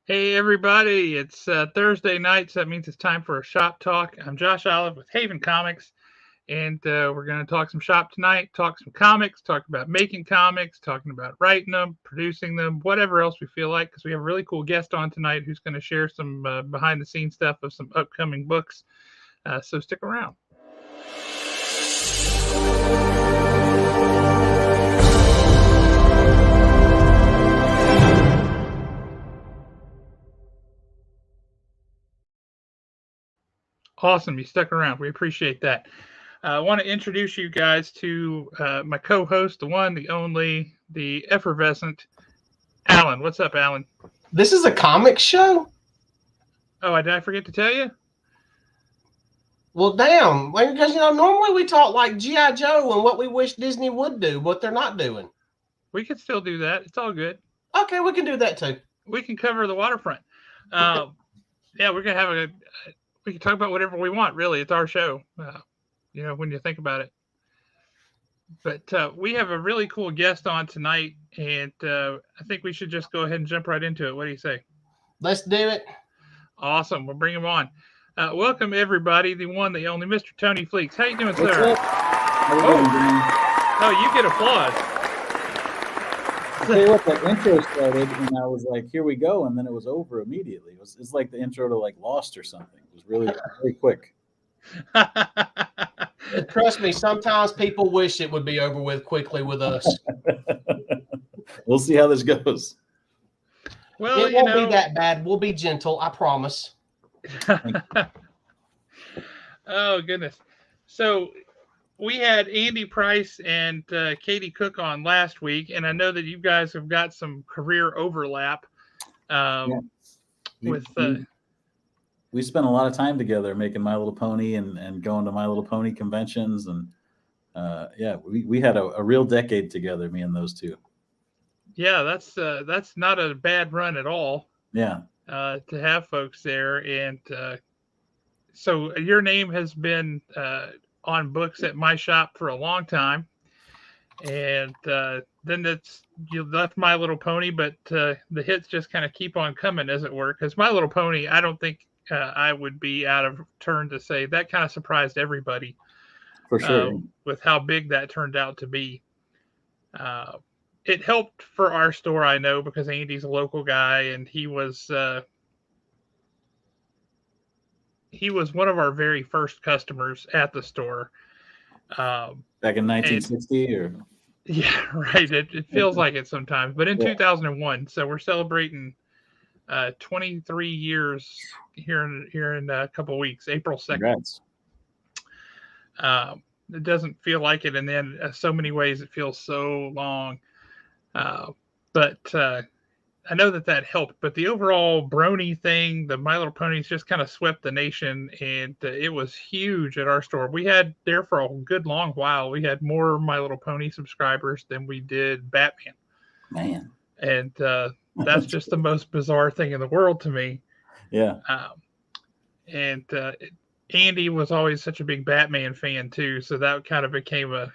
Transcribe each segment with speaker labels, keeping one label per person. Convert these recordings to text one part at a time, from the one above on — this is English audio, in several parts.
Speaker 1: Hey everybody, it's Thursday night, so that means it's time for a shop talk. I'm Josh Olive with Haven Comics, and we're going to talk some shop tonight, talk some comics, talk about making comics, talking about writing them, producing them, whatever else we feel like, because we have a really cool guest on tonight who's going to share some behind the scenes stuff of some upcoming books. So stick around. Awesome, you stuck around. We appreciate that. I want to introduce you guys to my co-host, the one, the only, the effervescent Alan. What's up, Alan?
Speaker 2: This is a comic show?
Speaker 1: Oh, did I forget to tell you?
Speaker 2: Well, damn. Because, normally we talk like G.I. Joe and what we wish Disney would do, but they're not doing.
Speaker 1: We can still do that. It's all good.
Speaker 2: Okay, we can do that too.
Speaker 1: We can cover the waterfront. Yeah, we're going to have we can talk about whatever we want, really. It's our show, when you think about it. But we have a really cool guest on tonight, and I think we should just go ahead and jump right into it. What do you say?
Speaker 2: Let's do it.
Speaker 1: Awesome. We'll bring him on. Welcome, everybody, the one, the only, Mr. Tony Fleecs. How you doing,
Speaker 3: What's
Speaker 1: sir?
Speaker 3: up?
Speaker 1: Oh, you get applause.
Speaker 3: I'll tell you what, the intro started, and I was like, here we go, and then it was over immediately. It's like the intro to like Lost or something. It was really very quick.
Speaker 2: Trust me, sometimes people wish it would be over with quickly with us.
Speaker 3: We'll see how this goes.
Speaker 1: Well,
Speaker 2: it won't be that bad. We'll be gentle, I promise.
Speaker 1: Oh, goodness. So we had Andy Price and Katie Cook on last week, and I know that you guys have got some career overlap
Speaker 3: We spent a lot of time together making My Little Pony and going to My Little Pony conventions. And we had a real decade together, me and those two.
Speaker 1: Yeah, that's not a bad run at all.
Speaker 3: Yeah.
Speaker 1: To have folks there. And so your name has been on books at my shop for a long time. And then you left My Little Pony, but the hits just kind of keep on coming, as it were. Because My Little Pony, I don't think I would be out of turn to say that kind of surprised everybody.
Speaker 3: For sure.
Speaker 1: With how big that turned out to be. It helped for our store, I know, because Andy's a local guy, and he was one of our very first customers at the store.
Speaker 3: Back in 1960, or
Speaker 1: yeah, right. It feels like it sometimes, but in 2001, so we're celebrating 23 years here in a couple of weeks, April 2nd. It doesn't feel like it, and then so many ways it feels so long. But I know that helped. But the overall brony thing, the My Little Ponies just kind of swept the nation, and it was huge at our store. We had there for a good long while. We had more My Little Pony subscribers than we did Batman.
Speaker 3: Man.
Speaker 1: And that's just the most bizarre thing in the world to me.
Speaker 3: Yeah.
Speaker 1: And Andy was always such a big Batman fan too, so that kind of became a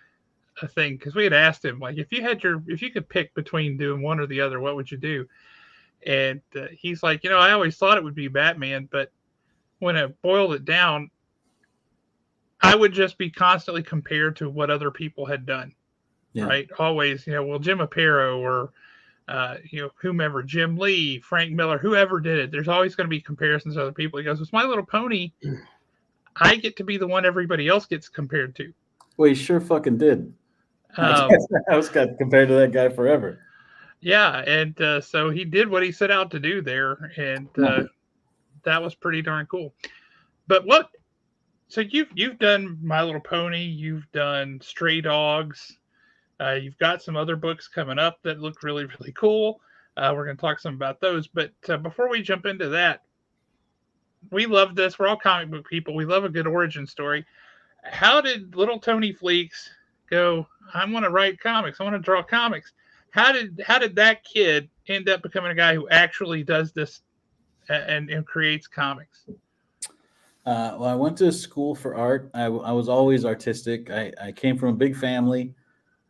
Speaker 1: thing, because we had asked him, like, if you could pick between doing one or the other, what would you do? And he's like, I always thought it would be Batman, but when I boiled it down, I would just be constantly compared to what other people had done. Yeah. Right? Always, well, Jim Aparo or whomever, Jim Lee, Frank Miller, whoever did it, there's always going to be comparisons to other people. He goes, with My Little Pony, I get to be the one everybody else gets compared to.
Speaker 3: Well, he sure fucking did. I was got compared to that guy forever.
Speaker 1: Yeah, and so he did what he set out to do there, and that was pretty darn cool. But so you've done My Little Pony, you've done Stray Dogs, you've got some other books coming up that look really, really cool. We're going to talk some about those. But before we jump into that, we love this. We're all comic book people. We love a good origin story. How did little Tony Fleecs go, I want to write comics, I want to draw comics? How did that kid end up becoming a guy who actually does this and creates comics?
Speaker 3: Well, I went to school for art. I was always artistic. I came from a big family.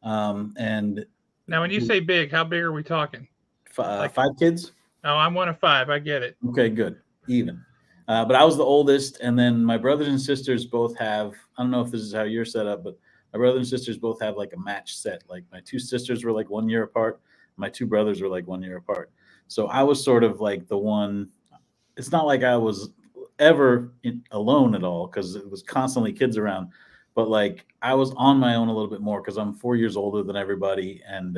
Speaker 3: And
Speaker 1: now, when you say big, how big are we talking?
Speaker 3: 5 kids.
Speaker 1: Oh, I'm one of 5. I get it.
Speaker 3: Okay, good. Even. But I was the oldest, and then my brothers and sisters both have, I don't know if this is how you're set up, but my brothers and sisters both have like a match set. Like my 2 sisters were like 1 year apart. My 2 brothers were like 1 year apart. So I was sort of like the one, it's not like I was ever alone at all because it was constantly kids around, but like I was on my own a little bit more because I'm 4 years older than everybody, and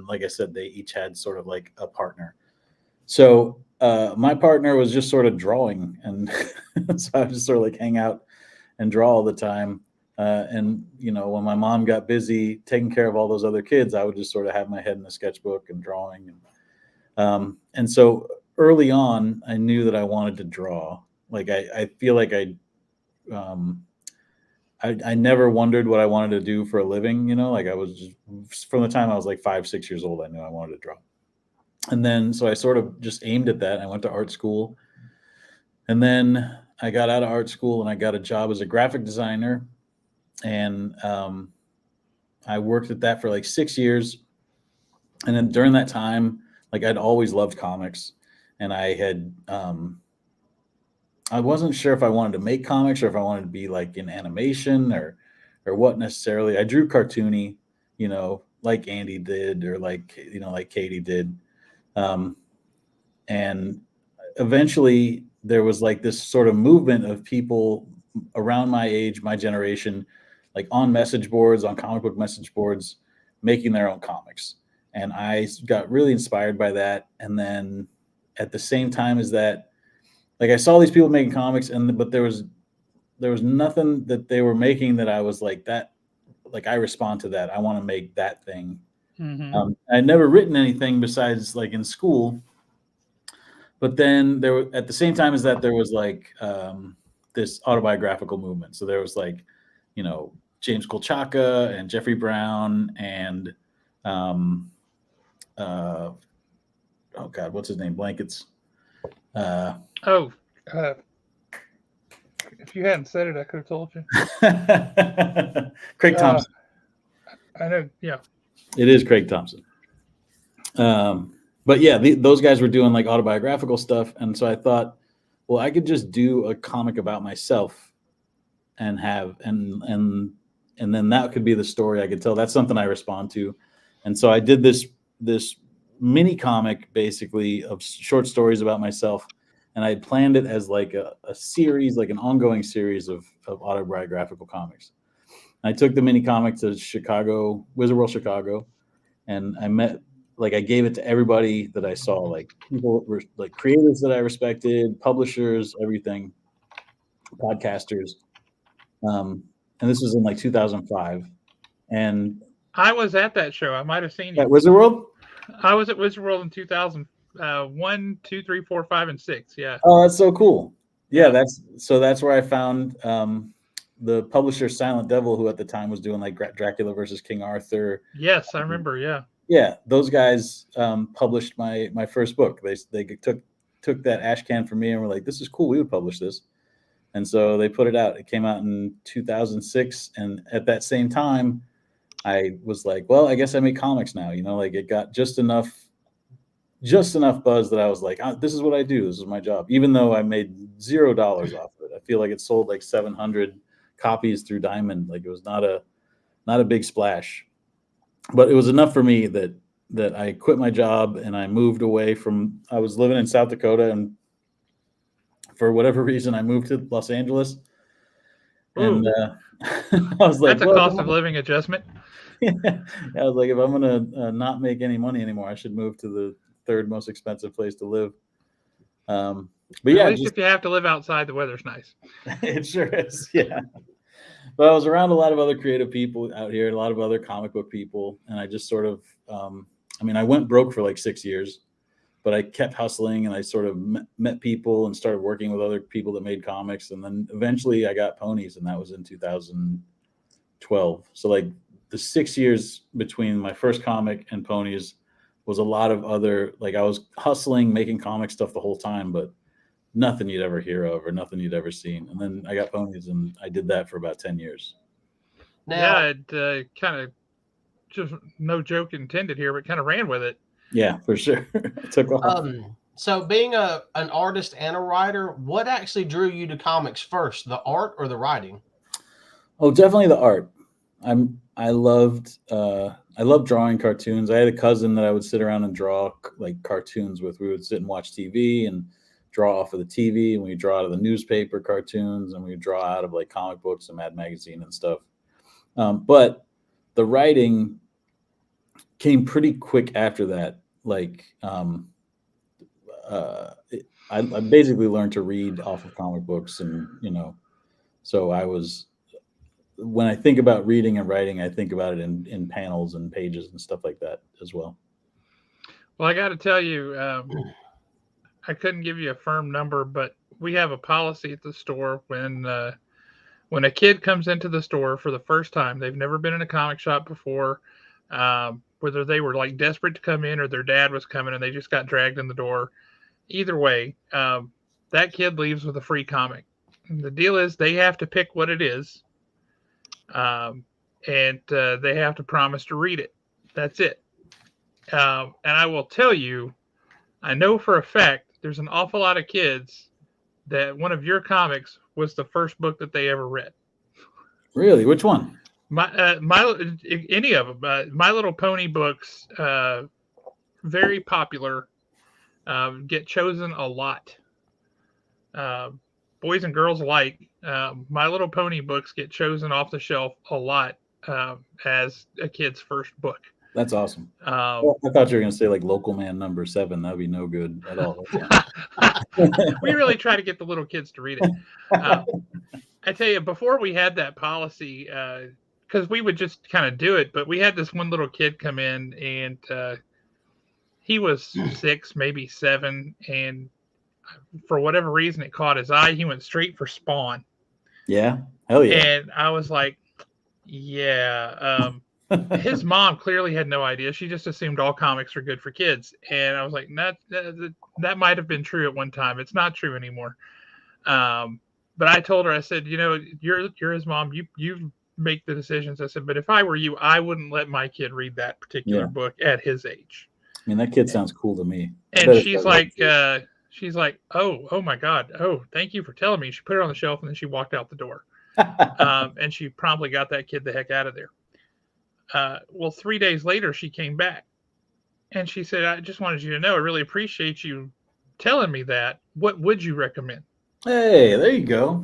Speaker 3: like I said, they each had sort of like a partner. So my partner was just sort of drawing, and so I would just sort of like hang out and draw all the time. And when my mom got busy taking care of all those other kids, I would just sort of have my head in a sketchbook and drawing. And so early on, I knew that I wanted to draw. Like I feel like um, I never wondered what I wanted to do for a living. Like I was just from the time I was like 5, 6 years old, I knew I wanted to draw. And then so I sort of just aimed at that. I went to art school, and then I got out of art school and I got a job as a graphic designer, and I worked at that for like 6 years. And then during that time, like I'd always loved comics, and I wasn't sure if I wanted to make comics or if I wanted to be like in animation or what necessarily. I drew cartoony, like Andy did, or like Katie did. And eventually there was like this sort of movement of people around my age, my generation, like on message boards, on comic book message boards, making their own comics. And I got really inspired by that. And then at the same time as that, like I saw these people making comics, but there was nothing that they were making that I was like that. Like I respond to that. I want to make that thing.
Speaker 1: Mm-hmm.
Speaker 3: I'd never written anything besides like in school. But then at the same time as that, there was like this autobiographical movement. So there was like, James Kolchaka and Jeffrey Brown and oh God, what's his name? Blankets.
Speaker 1: Oh, if you hadn't said it, I could have told you.
Speaker 3: Craig Thompson.
Speaker 1: I know. Yeah.
Speaker 3: It is Craig Thompson. But yeah, those guys were doing like autobiographical stuff, and so I thought, well, I could just do a comic about myself, and then that could be the story I could tell. That's something I respond to, and so I did this mini comic basically of short stories about myself, and I had planned it as like a series, like an ongoing series of autobiographical comics. I took the mini comic to Chicago, Wizard World Chicago, and I gave it to everybody that I saw, like people were like creators that I respected, publishers, everything, podcasters. And this was in like 2005. And
Speaker 1: I was at that show. I might have seen you.
Speaker 3: At Wizard World?
Speaker 1: I was at Wizard World in 2001, 2, 3, 4, 5, and 6. Yeah.
Speaker 3: Oh, that's so cool. Yeah, that's where I found the publisher Silent Devil, who at the time was doing like Dracula versus King Arthur.
Speaker 1: Yes, I remember. Yeah.
Speaker 3: Yeah, those guys published my first book. They took that ash can from me and were like, "This is cool. We would publish this." And so they put it out. It came out in 2006, and at that same time, I was like, "Well, I guess I make comics now." Like it got just enough buzz that I was like, "This is what I do. This is my job." Even though I made $0 off of it, I feel like it sold like 700 copies through Diamond. Like it was not a big splash. But it was enough for me that I quit my job and I moved away from. I was living in South Dakota, and for whatever reason, I moved to Los Angeles. And I was like,
Speaker 1: "That's a cost of living adjustment."
Speaker 3: I was like, if I'm gonna not make any money anymore, I should move to the third most expensive place to live. But yeah,
Speaker 1: at least if you have to live outside, the weather's nice.
Speaker 3: It sure is. Yeah. But I was around a lot of other creative people out here, a lot of other comic book people. And I just sort of, I went broke for like 6 years, but I kept hustling, and I sort of met people and started working with other people that made comics. And then eventually I got Ponies, and that was in 2012. So like the 6 years between my first comic and Ponies was a lot of other, like I was hustling, making comic stuff the whole time, but nothing you'd ever hear of or nothing you'd ever seen. And then I got Ponies, and I did that for about 10 years.
Speaker 1: Now, yeah, it kind of, just no joke intended here, but kind of ran with it.
Speaker 3: Yeah, for sure. It took off.
Speaker 2: So, being an artist and a writer, what actually drew you to comics first, the art or the writing?
Speaker 3: Oh, definitely the art. I loved drawing cartoons. I had a cousin that I would sit around and draw like cartoons with. We would sit and watch TV and draw off of the TV, and we draw out of the newspaper cartoons, and we draw out of like comic books and Mad Magazine and stuff. But the writing came pretty quick after that. Like I basically learned to read off of comic books, and so I was when I think about reading and writing, I think about it in panels and pages and stuff like that as well.
Speaker 1: Well, I got to tell you, I couldn't give you a firm number, but we have a policy at the store when a kid comes into the store for the first time, they've never been in a comic shop before, whether they were like desperate to come in or their dad was coming and they just got dragged in the door. Either way, that kid leaves with a free comic. And the deal is they have to pick what it is, and they have to promise to read it. That's it. And I will tell you, I know for a fact there's an awful lot of kids that one of your comics was the first book that they ever read.
Speaker 3: Really? Which one?
Speaker 1: Any of them. My Little Pony books, very popular, get chosen a lot. Boys and girls alike. My Little Pony books get chosen off the shelf a lot as a kid's first book.
Speaker 3: That's awesome. Well, I thought you were going to say like Local Man number 7. That'd be no good at all.
Speaker 1: We really try to get the little kids to read it. I tell you, before we had that policy, because we would just kind of do it, but we had this one little kid come in, and he was 6, maybe 7, and for whatever reason, it caught his eye. He went straight for Spawn.
Speaker 3: Yeah, hell yeah.
Speaker 1: And I was like, yeah. His mom clearly had no idea. She just assumed all comics are good for kids. And I was like, that might have been true at one time. It's not true anymore. But I told her, I said, you're his mom. You make the decisions. I said, but if I were you, I wouldn't let my kid read that particular book at his age.
Speaker 3: I mean, that kid sounds cool to me.
Speaker 1: And she's like, oh my God. Oh, thank you for telling me. She put it on the shelf and then she walked out the door. And she promptly got that kid the heck out of there. Well, 3 days later, she came back and she said, I just wanted you to know, I really appreciate you telling me that. What would you recommend?
Speaker 3: Hey, there you go.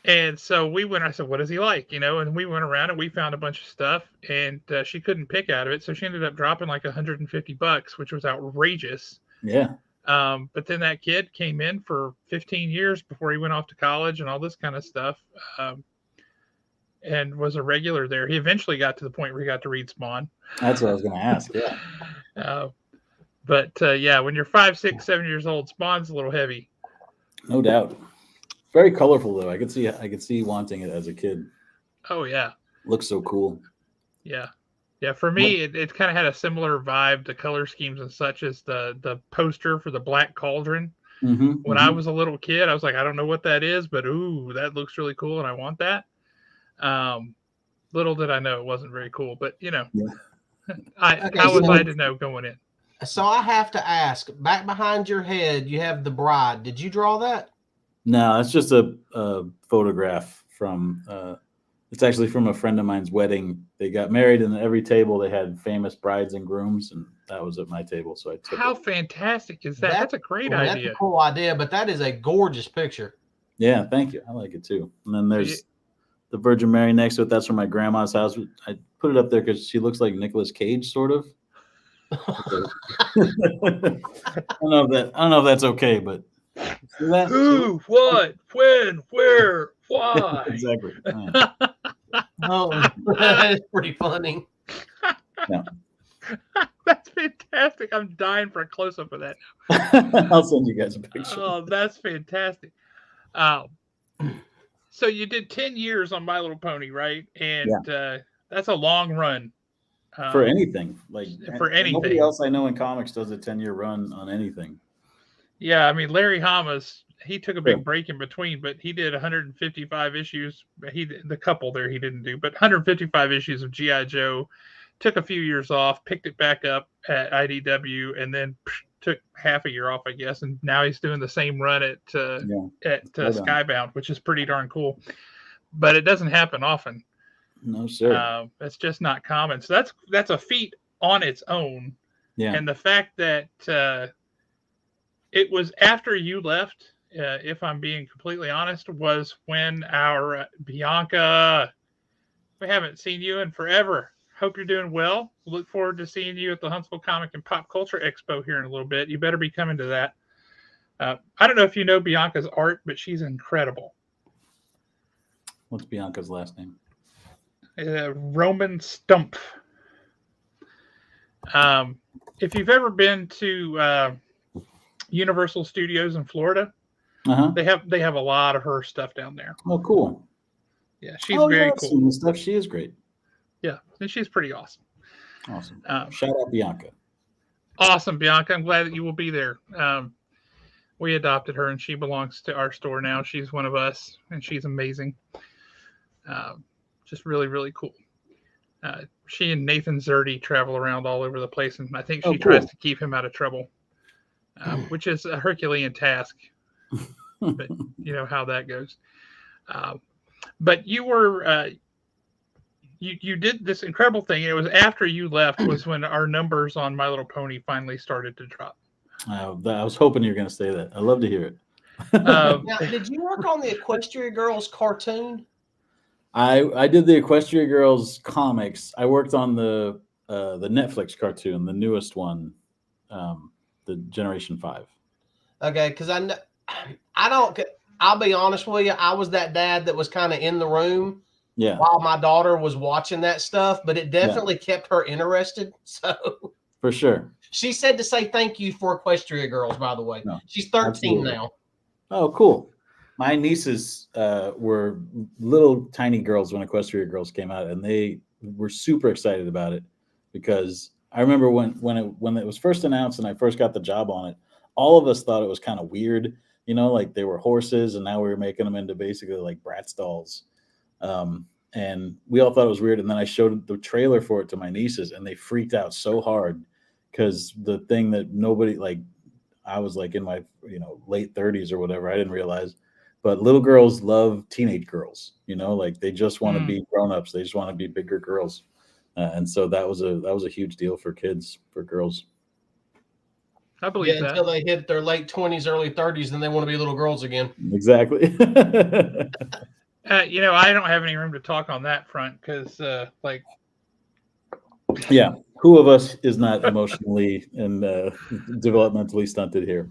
Speaker 1: And so we went, I said, what is he like? And we went around and we found a bunch of stuff, and she couldn't pick out of it. So she ended up dropping like $150, which was outrageous.
Speaker 3: Yeah.
Speaker 1: But then that kid came in for 15 years before he went off to college and all this kind of stuff. And was a regular there. He eventually got to the point where he got to read Spawn.
Speaker 3: That's what I was going to ask. Yeah.
Speaker 1: But yeah, when you're 5, 6, 7 years old, Spawn's a little heavy.
Speaker 3: No doubt. Very colorful though. I could see wanting it as a kid.
Speaker 1: Oh yeah.
Speaker 3: Looks so cool.
Speaker 1: Yeah. Yeah. For me, it kind of had a similar vibe, the color schemes and such, as the poster for the Black Cauldron. When I was a little kid, I was like, I don't know what that is, but ooh, that looks really cool, and I want that. Little did I know it wasn't very cool, but how was I to know going in?
Speaker 2: So I have to ask, back behind your head, you have the bride. Did you draw that?
Speaker 3: No, it's just a photograph from. It's actually from a friend of mine's wedding. They got married, and at every table they had famous brides and grooms, and that was at my table. So I took.
Speaker 1: How fantastic is that? That's a great idea.
Speaker 2: That's a cool idea, but that is a gorgeous picture.
Speaker 3: Yeah, thank you. I like it too. And then there's the Virgin Mary next to it. That's from my grandma's house. I put it up there because she looks like Nicolas Cage, sort of. I don't know if that's okay, but
Speaker 1: who, what, when, where, why?
Speaker 3: Exactly.
Speaker 2: Oh, that is pretty funny.
Speaker 3: Yeah.
Speaker 1: That's fantastic. I'm dying for a close up of that.
Speaker 3: I'll send you guys a picture.
Speaker 1: Oh, that's fantastic. So you did 10 years on My Little Pony, right? And that's a long run.
Speaker 3: For anything.
Speaker 1: For anything.
Speaker 3: Nobody else I know in comics does a 10-year run on anything.
Speaker 1: Yeah, I mean, Larry Hama's, he took a big break in between, but he did 155 issues. The couple there he didn't do, but 155 issues of G.I. Joe. Took a few years off, picked it back up at IDW, and then took half a year off, I guess, and now he's doing the same run at Skybound, which is pretty darn cool. But it doesn't happen often.
Speaker 3: No, sir.
Speaker 1: It's just not common. So that's a feat on its own.
Speaker 3: Yeah.
Speaker 1: And the fact that it was after you left, if I'm being completely honest, was when our Bianca, we haven't seen you in forever. Hope you're doing well. Look forward to seeing you at the Huntsville Comic and Pop Culture Expo here in a little bit. You better be coming to that. I don't know if you know Bianca's art, but she's incredible.
Speaker 3: What's Bianca's last name?
Speaker 1: Roman Stumpf. If you've ever been to Universal Studios in Florida, they have a lot of her stuff down there.
Speaker 3: Oh, cool.
Speaker 1: Yeah, she's very cool.
Speaker 3: Seen the stuff. She is great.
Speaker 1: Yeah, and she's pretty awesome.
Speaker 3: Awesome. Shout out Bianca.
Speaker 1: Awesome, Bianca. I'm glad that you will be there. We adopted her, and she belongs to our store now. She's one of us, and she's amazing. Just really, really cool. She and Nathan Zerdy travel around all over the place, and I think she tries to keep him out of trouble, which is a Herculean task. But you know how that goes. But you were you did this incredible thing. It was after you left was when our numbers on My Little Pony finally started to drop.
Speaker 3: I was hoping you were going to say that. I'd love to hear it.
Speaker 2: Now, did you work on the Equestria Girls cartoon?
Speaker 3: I did the Equestria Girls comics. I worked on the Netflix cartoon, the newest one, the Generation 5.
Speaker 2: Okay, because I'll be honest with you. I was that dad that was kind of in the room while my daughter was watching that stuff, but it definitely kept her interested. So
Speaker 3: for sure.
Speaker 2: She said to say thank you for Equestria Girls, by the way. No, she's 13 now.
Speaker 3: Oh, cool. My nieces were little tiny girls when Equestria Girls came out, and they were super excited about it because I remember when it was first announced and I first got the job on it, all of us thought it was kind of weird, you know, like they were horses and now we were making them into basically like Bratz dolls. And we all thought it was weird. And then I showed the trailer for it to my nieces and they freaked out so hard because the thing that nobody, like, I was like in my, late 30s or whatever, I didn't realize, but little girls love teenage girls, like they just want to be grown-ups. They just want to be bigger girls. And so that was a huge deal for kids, for girls.
Speaker 1: I believe that.
Speaker 2: Until they hit their late 20s, early 30s, then they want to be little girls again.
Speaker 3: Exactly.
Speaker 1: I don't have any room to talk on that front because,
Speaker 3: yeah, who of us is not emotionally and developmentally stunted here?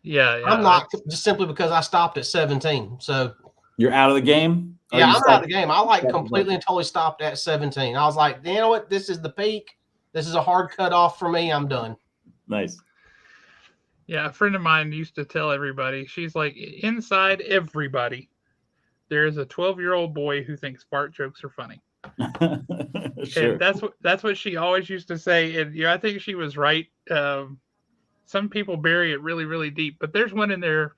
Speaker 1: Yeah,
Speaker 2: I'm not, just simply because I stopped at 17. So
Speaker 3: you're out of the game?
Speaker 2: Yeah, I'm out of the game. I completely and totally stopped at 17. I was like, you know what? This is the peak. This is a hard cutoff for me. I'm done.
Speaker 3: Nice.
Speaker 1: Yeah, a friend of mine used to tell everybody, she's like, inside everybody, there is a 12-year-old boy who thinks fart jokes are funny.
Speaker 3: Sure.
Speaker 1: And that's what she always used to say. And I think she was right. Some people bury it really, really deep, but there's one in there.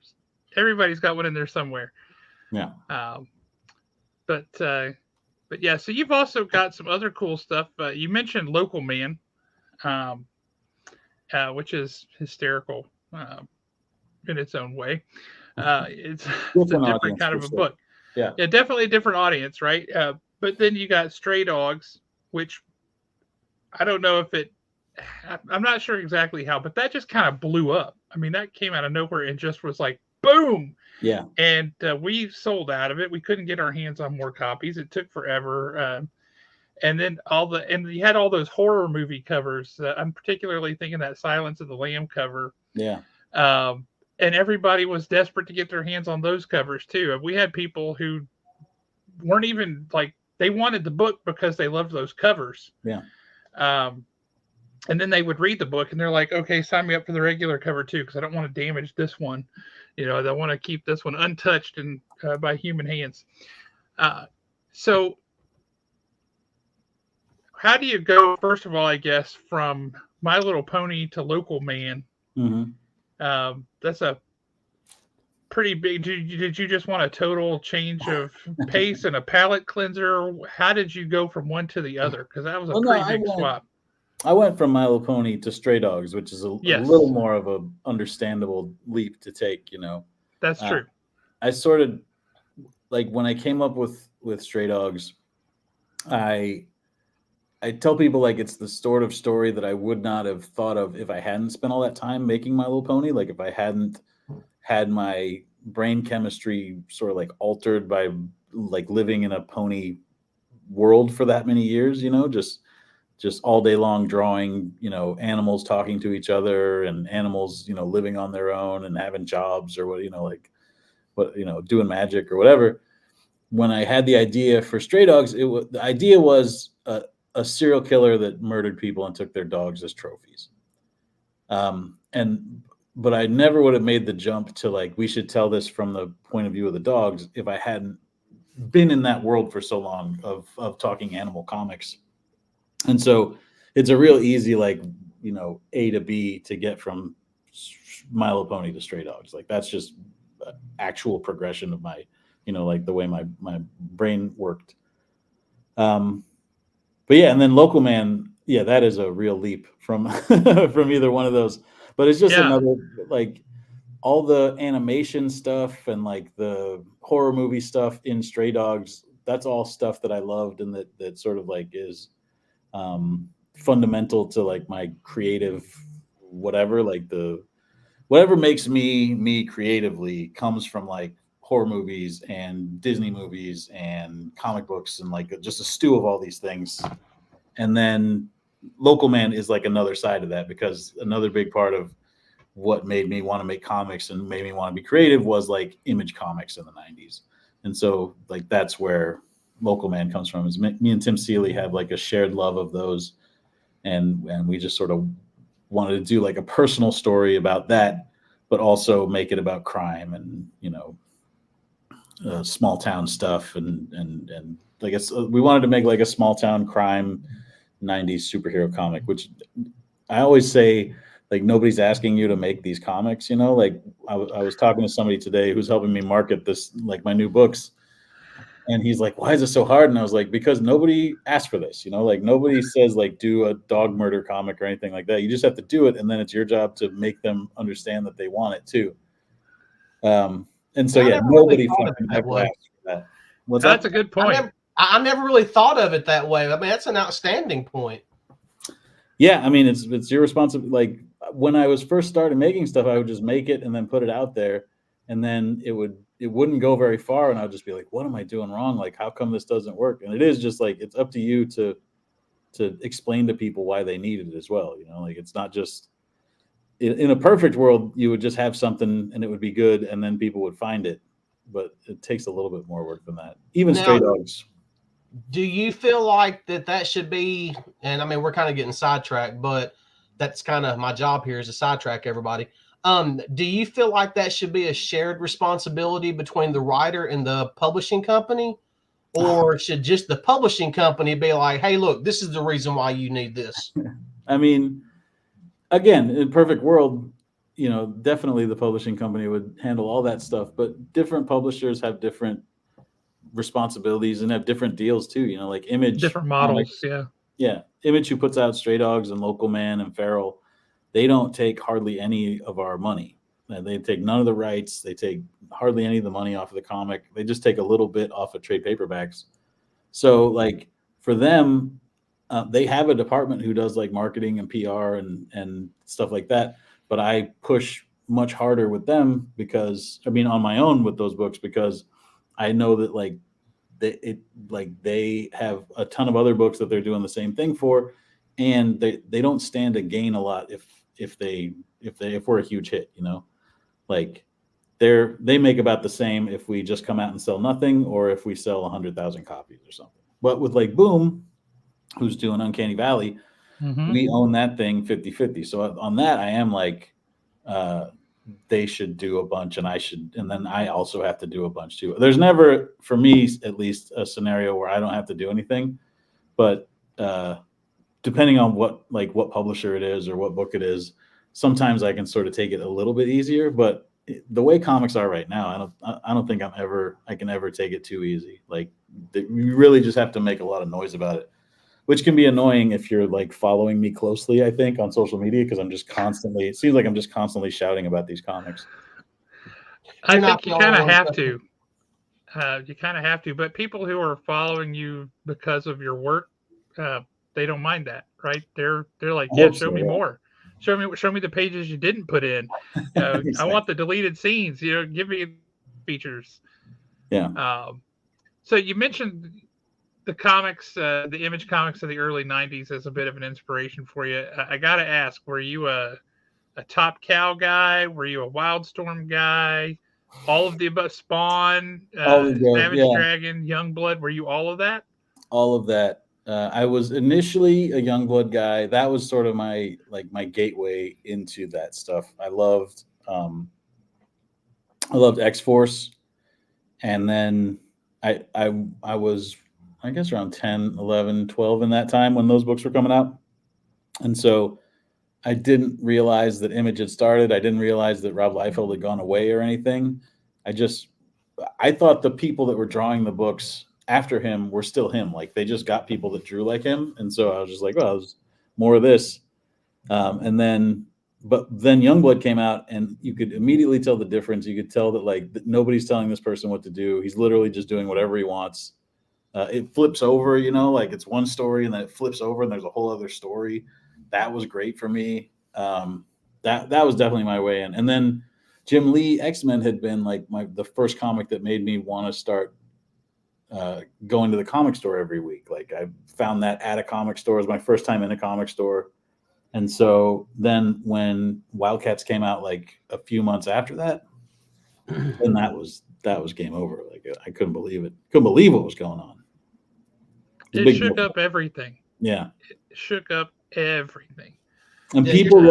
Speaker 1: Everybody's got one in there somewhere.
Speaker 3: Yeah.
Speaker 1: But yeah, so you've also got some other cool stuff. You mentioned Local Man, which is hysterical in its own way. It's a different kind of a book.
Speaker 3: Yeah,
Speaker 1: definitely a different audience, right? But then you got Stray Dogs, which I don't know if I'm not sure exactly how, but that just kind of blew up. I mean, that came out of nowhere and just was like, boom.
Speaker 3: Yeah.
Speaker 1: And we sold out of it. We couldn't get our hands on more copies. It took forever. And then you had all those horror movie covers. I'm particularly thinking that Silence of the Lamb cover.
Speaker 3: Yeah.
Speaker 1: And everybody was desperate to get their hands on those covers too. We had people who weren't even they wanted the book because they loved those covers.
Speaker 3: Yeah.
Speaker 1: And then they would read the book and they're like, okay, sign me up for the regular cover too, because I don't want to damage this one. I want to keep this one untouched and by human hands. So how do you go, first of all, I guess, from My Little Pony to Local Man?
Speaker 3: Mm-hmm.
Speaker 1: That's a pretty big. Did you just want a total change of pace and a palate cleanser? How did you go from one to the other? Because that was a pretty big swap.
Speaker 3: I went from My Little Pony to Stray Dogs, which is a little more of a understandable leap to take, you know.
Speaker 1: That's true.
Speaker 3: I sort of like when I came up with Stray Dogs, I tell people like it's the sort of story that I would not have thought of if I hadn't spent all that time making My Little Pony. Like if I hadn't had my brain chemistry sort of like altered by like living in a pony world for that many years, you know, just all day long drawing, you know, animals talking to each other and animals, you know, living on their own and having jobs or what, you know, like what, you know, doing magic or whatever. When I had the idea for Stray Dogs, the idea was a serial killer that murdered people and took their dogs as trophies. But I never would have made the jump to like, we should tell this from the point of view of the dogs if I hadn't been in that world for so long of talking animal comics. And so it's a real easy, like, you know, A to B to get from My Little Pony to Stray Dogs. Like that's just actual progression of my, you know, like the way my brain worked. But yeah, and then Local Man, yeah, that is a real leap from from either one of those. But it's just another, like all the animation stuff and like the horror movie stuff in Stray Dogs, that's all stuff that I loved and that sort of like is fundamental to like my creative whatever, like the whatever makes me creatively comes from like horror movies and Disney movies and comic books and like just a stew of all these things. And then Local Man is like another side of that, because another big part of what made me want to make comics and made me want to be creative was like Image Comics in the 90s. And so like that's where Local Man comes from, is me and Tim Seeley have like a shared love of those. And we just sort of wanted to do like a personal story about that, but also make it about crime and, you know, small town stuff. And I guess we wanted to make like a small town crime 90s superhero comic, which I always say, like, nobody's asking you to make these comics, you know, like I was talking to somebody today who's helping me market this, like my new books. And he's like, why is it so hard? And I was like, because nobody asked for this, you know, like nobody says like do a dog murder comic or anything like that. You just have to do it. And then it's your job to make them understand that they want it too. And so, yeah, nobody fucking ever asked for that.
Speaker 1: What's that's a good point.
Speaker 2: I never really thought of it that way. I mean, that's an outstanding point.
Speaker 3: Yeah. I mean, it's your responsibility. Like when I was first started making stuff, I would just make it and then put it out there. And then it wouldn't go very far. And I'd just be like, what am I doing wrong? Like, how come this doesn't work? And it is just like, it's up to you to explain to people why they need it as well. You know, like it's not just in a perfect world, you would just have something and it would be good and then people would find it. But it takes a little bit more work than that. Even now, Stray Dogs.
Speaker 2: Do you feel like that should be, and I mean, we're kind of getting sidetracked, but that's kind of my job here is to sidetrack everybody. Do you feel like that should be a shared responsibility between the writer and the publishing company? Or should just the publishing company be like, hey, look, this is the reason why you need this?
Speaker 3: I mean, again, in a perfect world, you know, definitely the publishing company would handle all that stuff, but different publishers have different responsibilities and have different deals too, you know, like Image.
Speaker 1: Different models,
Speaker 3: Yeah. Image, who puts out Stray Dogs and Local Man and Feral, they don't take hardly any of our money. They take none of the rights. They take hardly any of the money off of the comic. They just take a little bit off of trade paperbacks. So like for them, they have a department who does like marketing and PR and stuff like that. But I push much harder with them because, I mean, on my own with those books, because I know that like they have a ton of other books that they're doing the same thing for, and they don't stand to gain a lot if we're a huge hit, you know, like they make about the same if we just come out and sell nothing or if we sell 100,000 copies or something. But with like Boom, who's doing Uncanny Valley, we own that thing 50-50. So on that, I am like, they should do a bunch and then I also have to do a bunch too. There's never, for me at least, a scenario where I don't have to do anything, but depending on what publisher it is or what book it is, sometimes I can sort of take it a little bit easier. But the way comics are right now, I don't think I can ever take it too easy. Like you really just have to make a lot of noise about it. which can be annoying if you're like following me closely, I think, on social media, because it seems like I'm just constantly shouting about these comics.
Speaker 1: I think you kind of have to. You kind of have to, but people who are following you because of your work, they don't mind that, right? They're like, yeah, show me more. Show me the pages you didn't put in.
Speaker 3: Exactly.
Speaker 1: I want the deleted scenes. Give me features.
Speaker 3: Yeah.
Speaker 1: So you mentioned the comics, the Image comics of the early '90s as a bit of an inspiration for you. I got to ask, were you a Top Cow guy? Were you a Wildstorm guy? All of the above, Spawn, Savage Dragon, Youngblood. Were you all of that?
Speaker 3: All of that. I was initially a Youngblood guy. That was sort of my gateway into that stuff. I loved X-Force, and then I was, I guess, around 10, 11, 12 in that time when those books were coming out. And so I didn't realize that Image had started. I didn't realize that Rob Liefeld had gone away or anything. I thought the people that were drawing the books after him were still him. Like, they just got people that drew like him. And so I was just like, well, there's more of this. But then Youngblood came out, and you could immediately tell the difference. You could tell that nobody's telling this person what to do. He's literally just doing whatever he wants. It flips over, like it's one story and then it flips over and there's a whole other story. That was great for me. That was definitely my way in. And then Jim Lee X-Men had been like the first comic that made me want to start going to the comic store every week. Like, I found that at a comic store. It was my first time in a comic store. And so then when Wildcats came out like a few months after that, then that was game over. Like, I couldn't believe it. Couldn't believe what was going on.
Speaker 1: It shook up everything.
Speaker 3: Yeah.
Speaker 1: It shook up everything.
Speaker 3: And people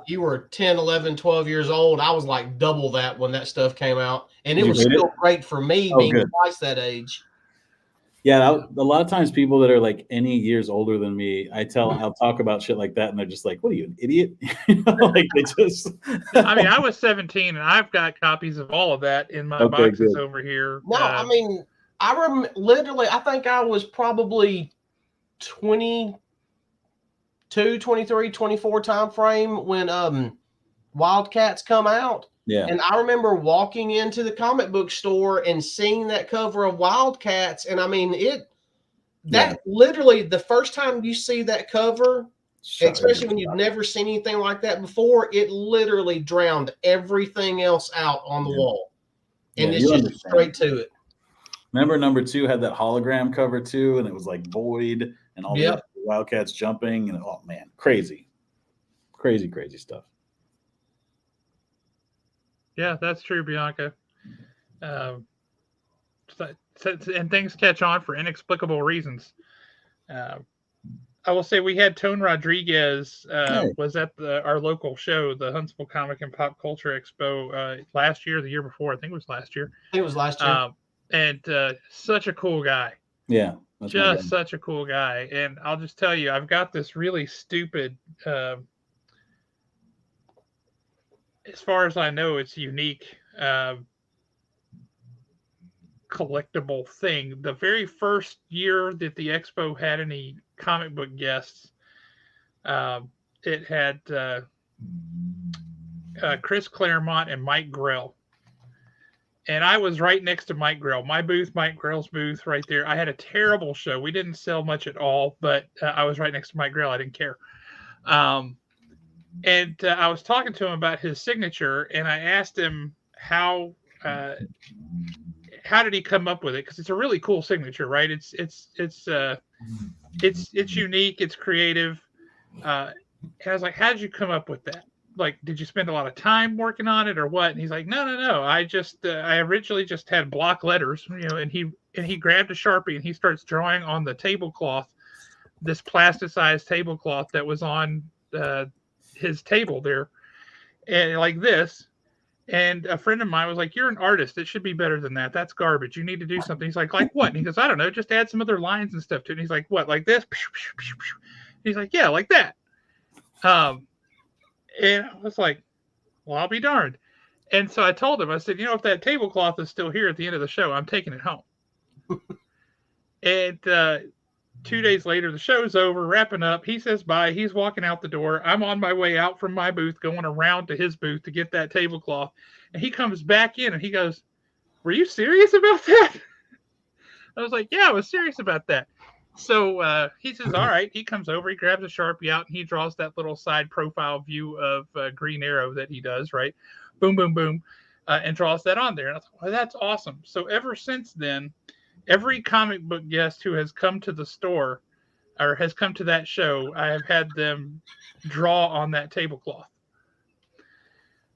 Speaker 2: you were 10, 11, 12 years old. I was like double that when that stuff came out. And it was still great for me being twice that age.
Speaker 3: Yeah, a lot of times people that are like any years older than me, I'll talk about shit like that, and they're just like, "What are you, an idiot?" Like, they just.
Speaker 1: I mean, I was 17, and I've got copies of all of that in my boxes over here.
Speaker 2: No, I mean, literally, I think I was probably 22, 23, 24 time frame when Wildcats come out.
Speaker 3: Yeah.
Speaker 2: And I remember walking into the comic book store and seeing that cover of Wildcats. And I mean, literally the first time you see that cover, especially when you've never seen anything like that before, it literally drowned everything else out on the wall. And it's just straight to it.
Speaker 3: Remember number 2 had that hologram cover too, and it was like void and all the Wildcats jumping, and oh man, crazy stuff.
Speaker 1: Yeah, that's true, Bianca. And things catch on for inexplicable reasons. I will say we had Tone Rodriguez was at our local show, the Huntsville Comic and Pop Culture Expo, last year, the year before. I think it was last year.
Speaker 2: I think it was last year.
Speaker 1: And such a cool guy.
Speaker 3: Yeah.
Speaker 1: Just such a cool guy. And I'll just tell you, I've got this really stupid, as far as I know, it's unique collectible thing. The very first year that the expo had any comic book guests, it had Chris Claremont and Mike Grell. And I was right next to Mike Grell. My booth, Mike Grell's booth right there. I had a terrible show. We didn't sell much at all, but I was right next to Mike Grell. I didn't care. And I was talking to him about his signature, and I asked him how did he come up with it? Because it's a really cool signature, right? It's unique, it's creative. And I was like, how did you come up with that? Like, did you spend a lot of time working on it or what? And he's like, no. I originally just had block letters, and he grabbed a Sharpie and he starts drawing on the tablecloth, this plasticized tablecloth that was on his table there, and like this. And a friend of mine was like, "You're an artist. It should be better than that. That's garbage. You need to do something." He's like what? And he goes, "I don't know. Just add some other lines and stuff to it." And he's like, "What? Like this?" He's like, "Yeah, like that." And I was like, "Well, I'll be darned." And so I told him, I said, "If that tablecloth is still here at the end of the show, I'm taking it home." And 2 days later, the show's over, wrapping up. He says bye. He's walking out the door. I'm on my way out from my booth, going around to his booth to get that tablecloth. And he comes back in and he goes, "Were you serious about that?" I was like, "Yeah, I was serious about that." So he says, "All right." He comes over, he grabs a Sharpie out, and he draws that little side profile view of Green Arrow that he does, right? Boom, boom, boom, and draws that on there. And I was like, "Well, that's awesome." So ever since then, every comic book guest who has come to the store or has come to that show, I have had them draw on that tablecloth.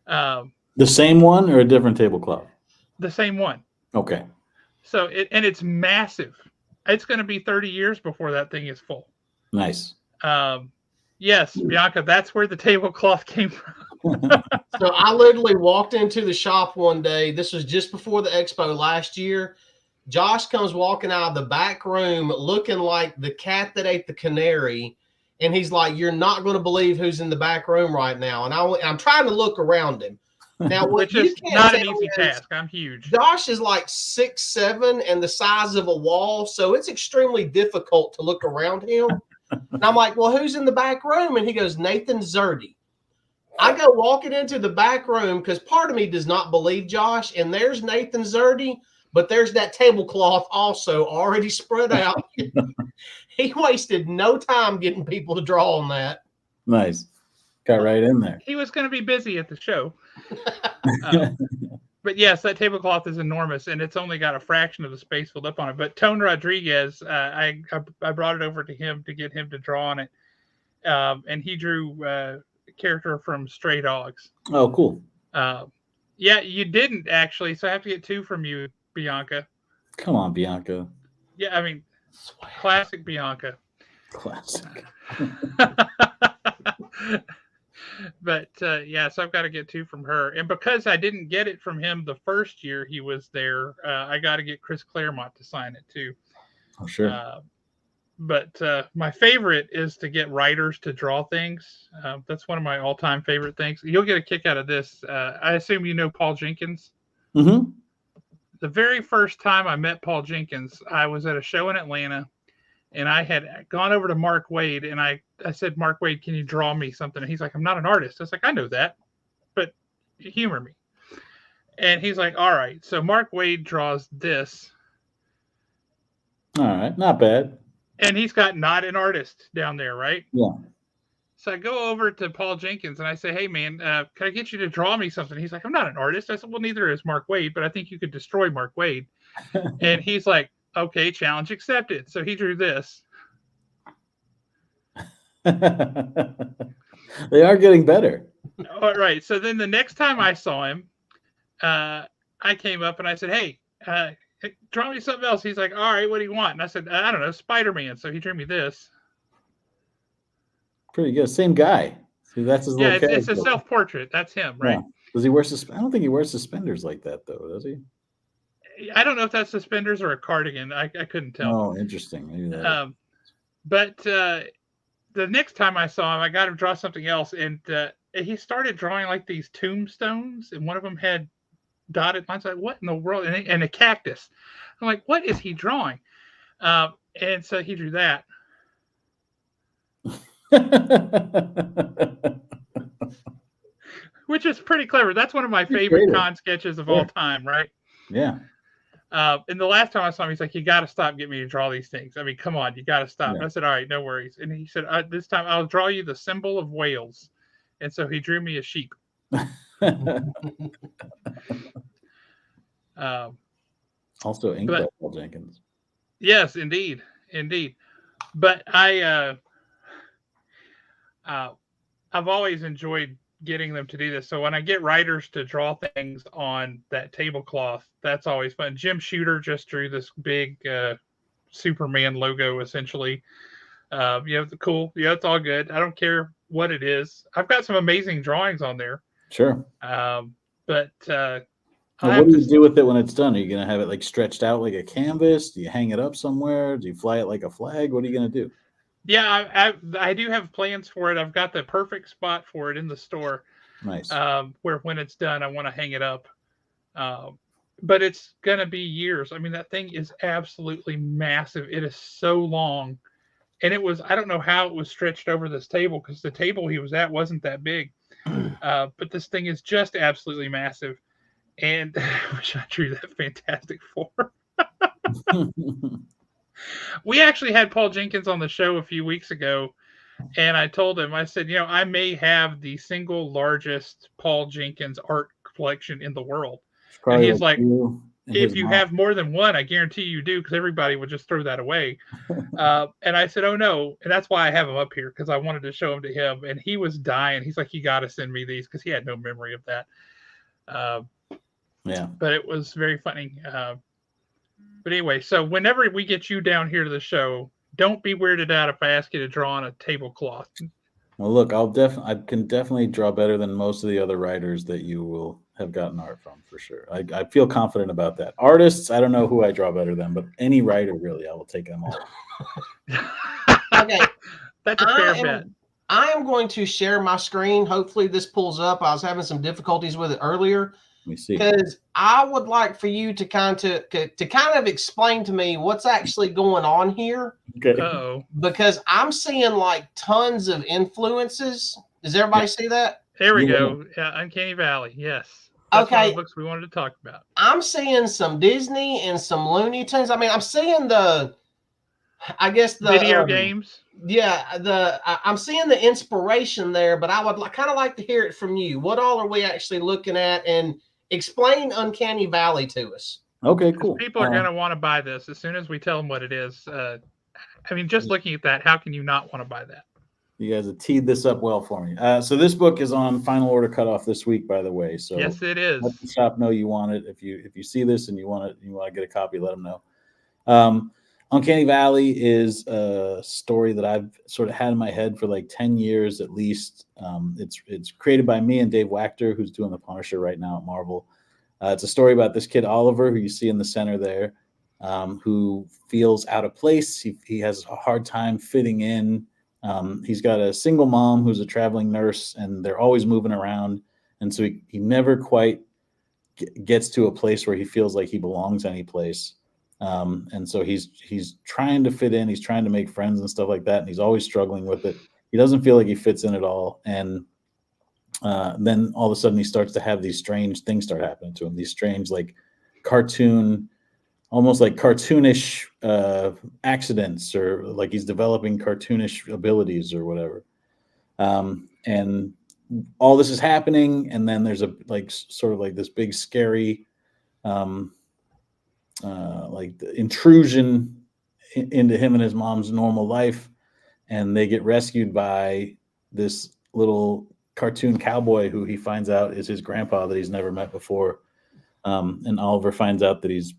Speaker 3: The same one or a different tablecloth?
Speaker 1: The same one.
Speaker 3: Okay.
Speaker 1: So it's massive. It's going to be 30 years before that thing is full.
Speaker 3: Nice.
Speaker 1: Yes, Bianca, that's where the tablecloth came from.
Speaker 2: So I literally walked into the shop one day. This was just before the expo last year. Josh comes walking out of the back room looking like the cat that ate the canary. And he's like, "You're not going to believe who's in the back room right now." And I'm trying to look around him. Now, what
Speaker 1: Which
Speaker 2: you
Speaker 1: is
Speaker 2: can't
Speaker 1: not an
Speaker 2: tell
Speaker 1: easy
Speaker 2: is
Speaker 1: task. I'm huge.
Speaker 2: Josh is like 6'7" and the size of a wall. So it's extremely difficult to look around him. And I'm like, "Well, who's in the back room?" And he goes, "Nathan Zerdy." I go walking into the back room because part of me does not believe Josh. And there's Nathan Zerdy, but there's that tablecloth also already spread out. He wasted no time getting people to draw on that.
Speaker 3: Nice. Got right in there.
Speaker 1: He was going to be busy at the show. But yes, that tablecloth is enormous, and it's only got a fraction of the space filled up on it. But Tone Rodriguez, I brought it over to him to get him to draw on it, and he drew a character from Stray Dogs.
Speaker 3: Oh, cool.
Speaker 1: Yeah, you didn't actually, so I have to get 2 from you, Bianca.
Speaker 3: Come on, Bianca.
Speaker 1: Yeah, I mean, classic Bianca.
Speaker 3: Classic.
Speaker 1: But yeah, so I've got to get 2 from her, and because I didn't get it from him the first year he was there, I got to get Chris Claremont to sign it too.
Speaker 3: Oh, sure.
Speaker 1: But my favorite is to get writers to draw things. That's one of my all-time favorite things. You'll get a kick out of this. I assume you know Paul Jenkins.
Speaker 3: Mm-hmm.
Speaker 1: The very first time I met Paul Jenkins, I was at a show in Atlanta, and I had gone over to Mark Wade, and I said, "Mark Wade, can you draw me something?" And he's like, "I'm not an artist." I was like, "I know that, but humor me." And he's like, "All right." So Mark Wade draws this.
Speaker 3: All right. Not bad.
Speaker 1: And he's got "not an artist" down there, right?
Speaker 3: Yeah.
Speaker 1: So I go over to Paul Jenkins, and I say, "Hey, man, can I get you to draw me something?" He's like, "I'm not an artist." I said, "Well, neither is Mark Wade, but I think you could destroy Mark Wade." And he's like, "Okay, challenge accepted." So he drew this.
Speaker 3: They are getting better.
Speaker 1: All right. So then the next time I saw him, I came up and I said, "Hey, draw me something else." He's like, "All right, what do you want?" And I said, "I don't know, Spider-Man." So he drew me this.
Speaker 3: Pretty good. Same guy. See, that's his
Speaker 1: Yeah,
Speaker 3: little
Speaker 1: it's a
Speaker 3: character.
Speaker 1: self-portrait. That's him, right?
Speaker 3: Yeah. Does he wear I don't think he wears suspenders like that, though, does he?
Speaker 1: I don't know if that's suspenders or a cardigan. I couldn't tell.
Speaker 3: Oh, interesting. Maybe that.
Speaker 1: But the next time I saw him, I got him to draw something else, and he started drawing like these tombstones, and one of them had dotted lines. Like, what in the world? And a cactus. I'm like, what is he drawing? And so he drew that. Which is pretty clever. That's one of my favorite con sketches of all time, right?
Speaker 3: Yeah.
Speaker 1: And the last time I saw him, he's like, "You got to stop getting me to draw these things. I mean, come on, you got to stop."
Speaker 3: Yeah.
Speaker 1: And I said, "All right, no worries." And he said, "This time I'll draw you the symbol of Wales." And so he drew me a sheep.
Speaker 3: Also inked by Paul Jenkins.
Speaker 1: Yes, indeed. But I've always enjoyed getting them to do this. So when I get writers to draw things on that tablecloth, that's always fun. Jim Shooter just drew this big Superman logo, essentially. Cool. Yeah, it's all good. I don't care what it is. I've got some amazing drawings on there.
Speaker 3: Sure.
Speaker 1: But
Speaker 3: what do you do with it when it's done? Are you going to have it like stretched out like a canvas? Do you hang it up somewhere? Do you fly it like a flag? What are you going to do?
Speaker 1: Yeah, I do have plans for it. I've got the perfect spot for it in the store.
Speaker 3: Nice.
Speaker 1: Where when it's done, I want to hang it up. But it's going to be years. I mean, that thing is absolutely massive. It is so long. and it was, I don't know how it was stretched over this table because the table he was at wasn't that big. But this thing is just absolutely massive. And I wish I drew that Fantastic Four. We actually had Paul Jenkins on the show a few weeks ago, and I told him, I said, I may have the single largest Paul Jenkins art collection in the world. And
Speaker 3: Probably
Speaker 1: he's like,
Speaker 3: you and his
Speaker 1: if you
Speaker 3: mom.
Speaker 1: have more than one, I guarantee you do, because everybody would just throw that away. And I said, oh no. And that's why I have him up here, because I wanted to show them to him. And he was dying. He's like, you got to send me these, because he had no memory of that.
Speaker 3: Yeah.
Speaker 1: But it was very funny. But anyway, so whenever we get you down here to the show, don't be weirded out if I ask you to draw on a tablecloth.
Speaker 3: Well, look, I can definitely draw better than most of the other writers that you will have gotten art from, for sure. I feel confident about that. Artists, I don't know who I draw better than, but any writer, really, I will take them all.
Speaker 2: Okay.
Speaker 1: That's a fair bet.
Speaker 2: I am going to share my screen. Hopefully this pulls up. I was having some difficulties with it earlier.
Speaker 3: Let me see.
Speaker 2: Because I would like for you to kind of explain to me what's actually going on here.
Speaker 3: Okay.
Speaker 1: Uh-oh.
Speaker 2: Because I'm seeing like tons of influences. Does everybody see that?
Speaker 1: There we go. Uncanny Valley. Yes. That's one of the books we wanted to talk about. I'm
Speaker 2: seeing some Disney and some Looney Tunes. I mean, I'm seeing the
Speaker 1: video games.
Speaker 2: Yeah, I'm seeing the inspiration there, but I would kind of like to hear it from you. What all are we actually looking at? And explain Uncanny Valley to us.
Speaker 3: Okay, cool.
Speaker 1: People are going to want to buy this as soon as we tell them what it is. I mean, just looking at that, how can you not want to buy that?
Speaker 3: You guys have teed this up well for me. So this book is on final order cutoff this week, by the way. So
Speaker 1: yes, it is.
Speaker 3: Let the shop know you want it. If you see this and you want to get a copy, let them know. Uncanny Valley is a story that I've sort of had in my head for like 10 years at least. It's created by me and Dave Wachter, who's doing the Punisher right now at Marvel. It's a story about this kid, Oliver, who you see in the center there, who feels out of place. He has a hard time fitting in. He's got a single mom who's a traveling nurse, and they're always moving around. And so he never quite gets to a place where he feels like he belongs any place. And so he's trying to fit in, he's trying to make friends and stuff like that, and he's always struggling with it. He doesn't feel like he fits in at all. And then all of a sudden he starts to have these strange things start happening to him, these strange, like almost like cartoonish accidents, or like he's developing cartoonish abilities or whatever. And all this is happening, and then there's sort of this big scary like the intrusion into him and his mom's normal life, and they get rescued by this little cartoon cowboy who he finds out is his grandpa that he's never met before. And Oliver finds out that he's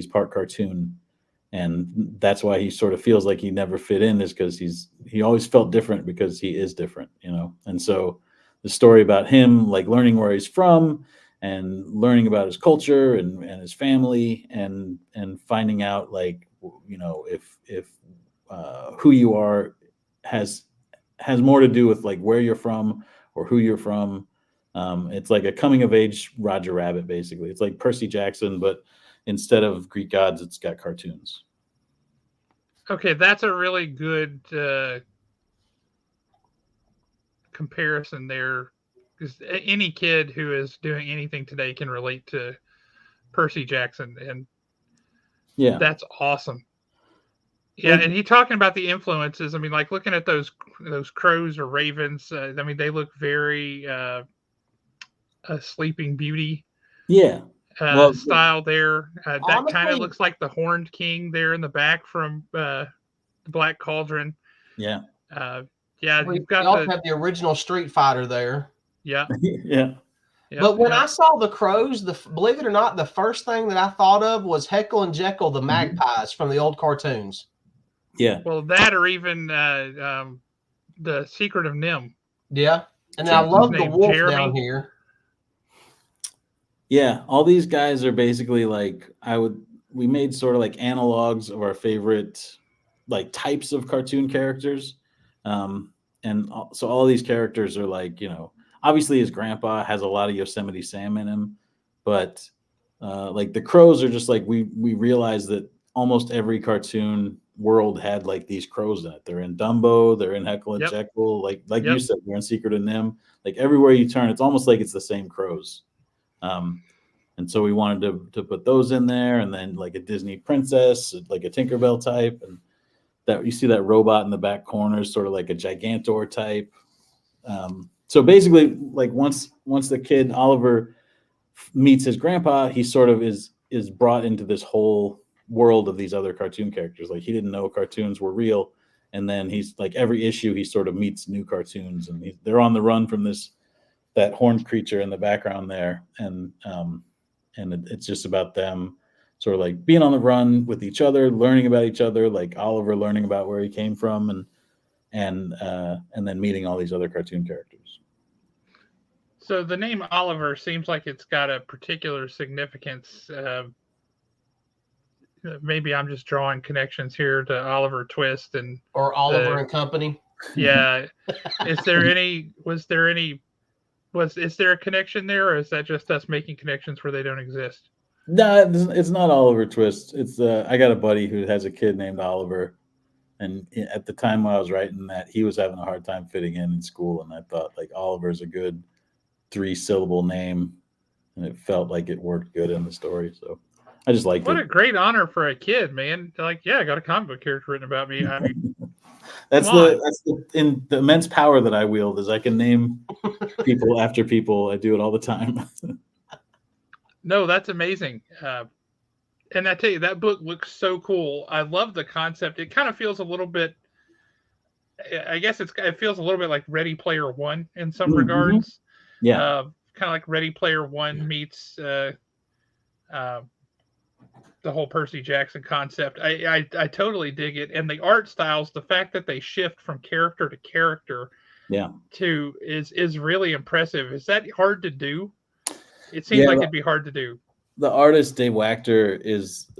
Speaker 3: part cartoon, and that's why he sort of feels like he never fit in, is because he always felt different because he is different, And so the story about him like learning where he's from and learning about his culture and his family, and finding out if who you are has more to do with like where you're from or who you're from. It's like a coming of age Roger Rabbit, basically. It's like Percy Jackson, but instead of Greek gods, it's got cartoons.
Speaker 1: Okay, that's a really good comparison there. Because any kid who is doing anything today can relate to Percy Jackson, and
Speaker 3: yeah,
Speaker 1: that's awesome. Yeah, and he talking about the influences. I mean, like looking at those crows or ravens. I mean, they look very a Sleeping Beauty.
Speaker 3: Yeah,
Speaker 1: style there. That kind of looks like the Horned King there in the back from the Black Cauldron.
Speaker 3: Yeah.
Speaker 1: You've got
Speaker 2: have the original Street Fighter there.
Speaker 1: Yeah.
Speaker 3: Yeah.
Speaker 2: But when I saw the crows, believe it or not, the first thing that I thought of was Heckle and Jekyll, the magpies from the old cartoons.
Speaker 3: Yeah.
Speaker 1: Well, that or even the Secret of Nim.
Speaker 2: Yeah. And I love the wolf down here.
Speaker 3: Yeah. All these guys are basically like, we made sort of like analogs of our favorite like types of cartoon characters. And so all these characters are like, obviously his grandpa has a lot of Yosemite Sam in him, but like the crows are just like, we realize that almost every cartoon world had like these crows in it. They're in Dumbo, they're in Heckle and
Speaker 1: Yep.
Speaker 3: Jekyll, like
Speaker 1: Yep.
Speaker 3: you said, they're in Secret of Nim. Like everywhere you turn, it's almost like it's the same crows. And so we wanted to put those in there, and then like a Disney princess, like a Tinkerbell type, and that you see that robot in the back corner is sort of like a Gigantor type. So basically, like once the kid Oliver meets his grandpa, he sort of is brought into this whole world of these other cartoon characters. Like he didn't know cartoons were real, and then he's like every issue he sort of meets new cartoons, and they're on the run from that horned creature in the background there, and it's just about them sort of like being on the run with each other, learning about each other, like Oliver learning about where he came from, and then meeting all these other cartoon characters.
Speaker 1: So the name Oliver seems like it's got a particular significance. Maybe I'm just drawing connections here to Oliver Twist
Speaker 2: or Oliver and Company.
Speaker 1: Yeah. Is there a connection there, or is that just us making connections where they don't exist?
Speaker 3: No, it's not Oliver Twist. It's I got a buddy who has a kid named Oliver, and at the time when I was writing that, he was having a hard time fitting in school, and I thought like Oliver's a good 3-syllable name, and it felt like it worked good in the story. So I just liked it.
Speaker 1: What a great honor for a kid, man! Like, yeah, I got a comic book character written about me. I mean,
Speaker 3: that's the immense power that I wield is I can name people after people. I do it all the time.
Speaker 1: No, that's amazing. And I tell you, that book looks so cool. I love the concept. It kind of feels a little bit, I guess it feels a little bit like Ready Player One in some regards.
Speaker 3: Yeah.
Speaker 1: Kind of like Ready Player One meets the whole Percy Jackson concept. I totally dig it. And the art styles, the fact that they shift from character to character is really impressive. Is that hard to do? It seems like it'd be hard to do.
Speaker 3: The artist Dave Wachter is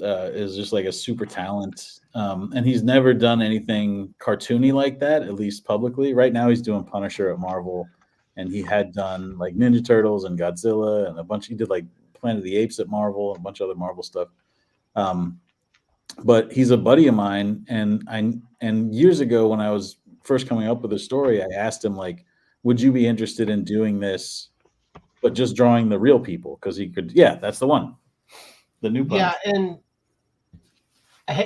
Speaker 3: just like a super talent, and he's never done anything cartoony like that, at least publicly. Right now, he's doing Punisher at Marvel, and he had done like Ninja Turtles and Godzilla and a bunch. He did like Planet of the Apes at Marvel and a bunch of other Marvel stuff. But he's a buddy of mine, and years ago when I was first coming up with a story, I asked him like, "Would you be interested in doing this?" But just drawing the real people, because he could. Yeah, that's the one. The new Punisher.
Speaker 2: Yeah, and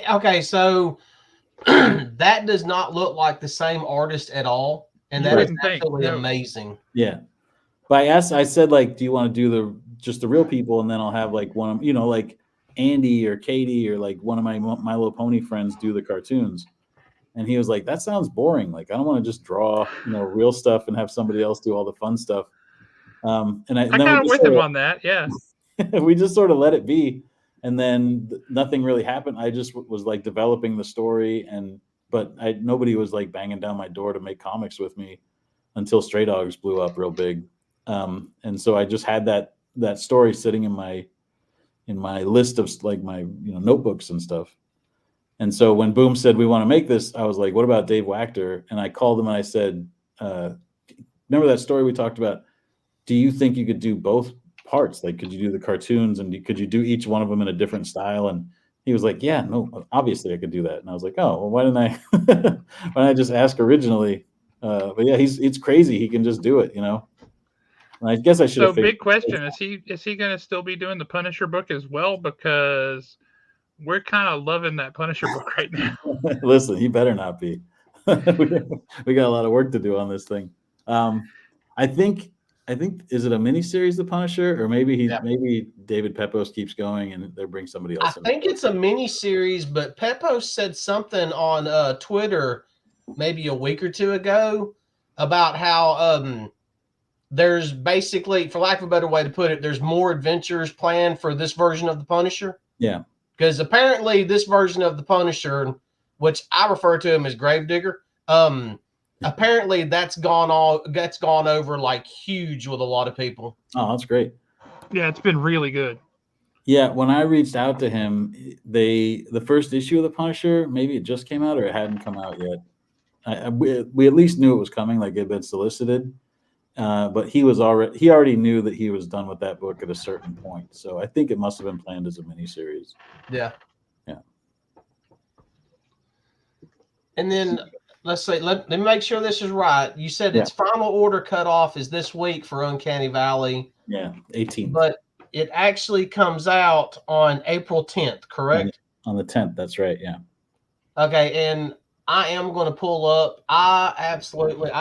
Speaker 2: okay, so that does not look like the same artist at all, and that is absolutely amazing.
Speaker 3: Yeah, but I said like, do you want to do just the real people, and then I'll have like one of like Andy or Katie or like one of my Little Pony friends do the cartoons, and he was like, that sounds boring. Like I don't want to just draw real stuff and have somebody else do all the fun stuff. And I
Speaker 1: kind of with him on that, yeah.
Speaker 3: We just sort of let it be, and then nothing really happened. I just was like developing the story, but nobody was like banging down my door to make comics with me until Stray Dogs blew up real big, and so I just had that story sitting in my list of like my notebooks and stuff. And so when Boom said we want to make this, I was like, what about Dave Wachter? And I called him and I said, remember that story we talked about? Do you think you could do both parts? Like, could you do the cartoons and could you do each one of them in a different style? And he was like, yeah, no, obviously I could do that. And I was like, oh, well, why didn't I just ask originally? But yeah, it's crazy. He can just do it, And I guess I should have.
Speaker 1: So big question. Is he going to still be doing the Punisher book as well? Because we're kind of loving that Punisher book right now.
Speaker 3: Listen, he better not be. We got a lot of work to do on this thing. I think is it a miniseries, The Punisher, or maybe maybe David Pepose keeps going and they bring somebody else.
Speaker 2: I think it's a miniseries, but Pepose said something on Twitter maybe a week or two ago about how there's basically, for lack of a better way to put it, there's more adventures planned for this version of the Punisher.
Speaker 3: Yeah,
Speaker 2: because apparently this version of the Punisher, which I refer to him as Gravedigger, apparently that's gone over like huge with a lot of people.
Speaker 3: Oh, that's great.
Speaker 1: Yeah, it's been really good.
Speaker 3: Yeah, when I reached out to him, the first issue of the Punisher, maybe it just came out or it hadn't come out yet. We at least knew it was coming, like it had been solicited. But he already knew that he was done with that book at a certain point. So I think it must have been planned as a miniseries.
Speaker 2: Yeah.
Speaker 3: Yeah.
Speaker 2: And then let's see. Let me make sure this is right. You said
Speaker 3: Yeah.
Speaker 2: its final order cutoff is this week for Uncanny Valley.
Speaker 3: Yeah, 18th.
Speaker 2: But it actually comes out on April 10th, correct?
Speaker 3: On the 10th, that's right, yeah.
Speaker 2: Okay, and I am going to pull up. I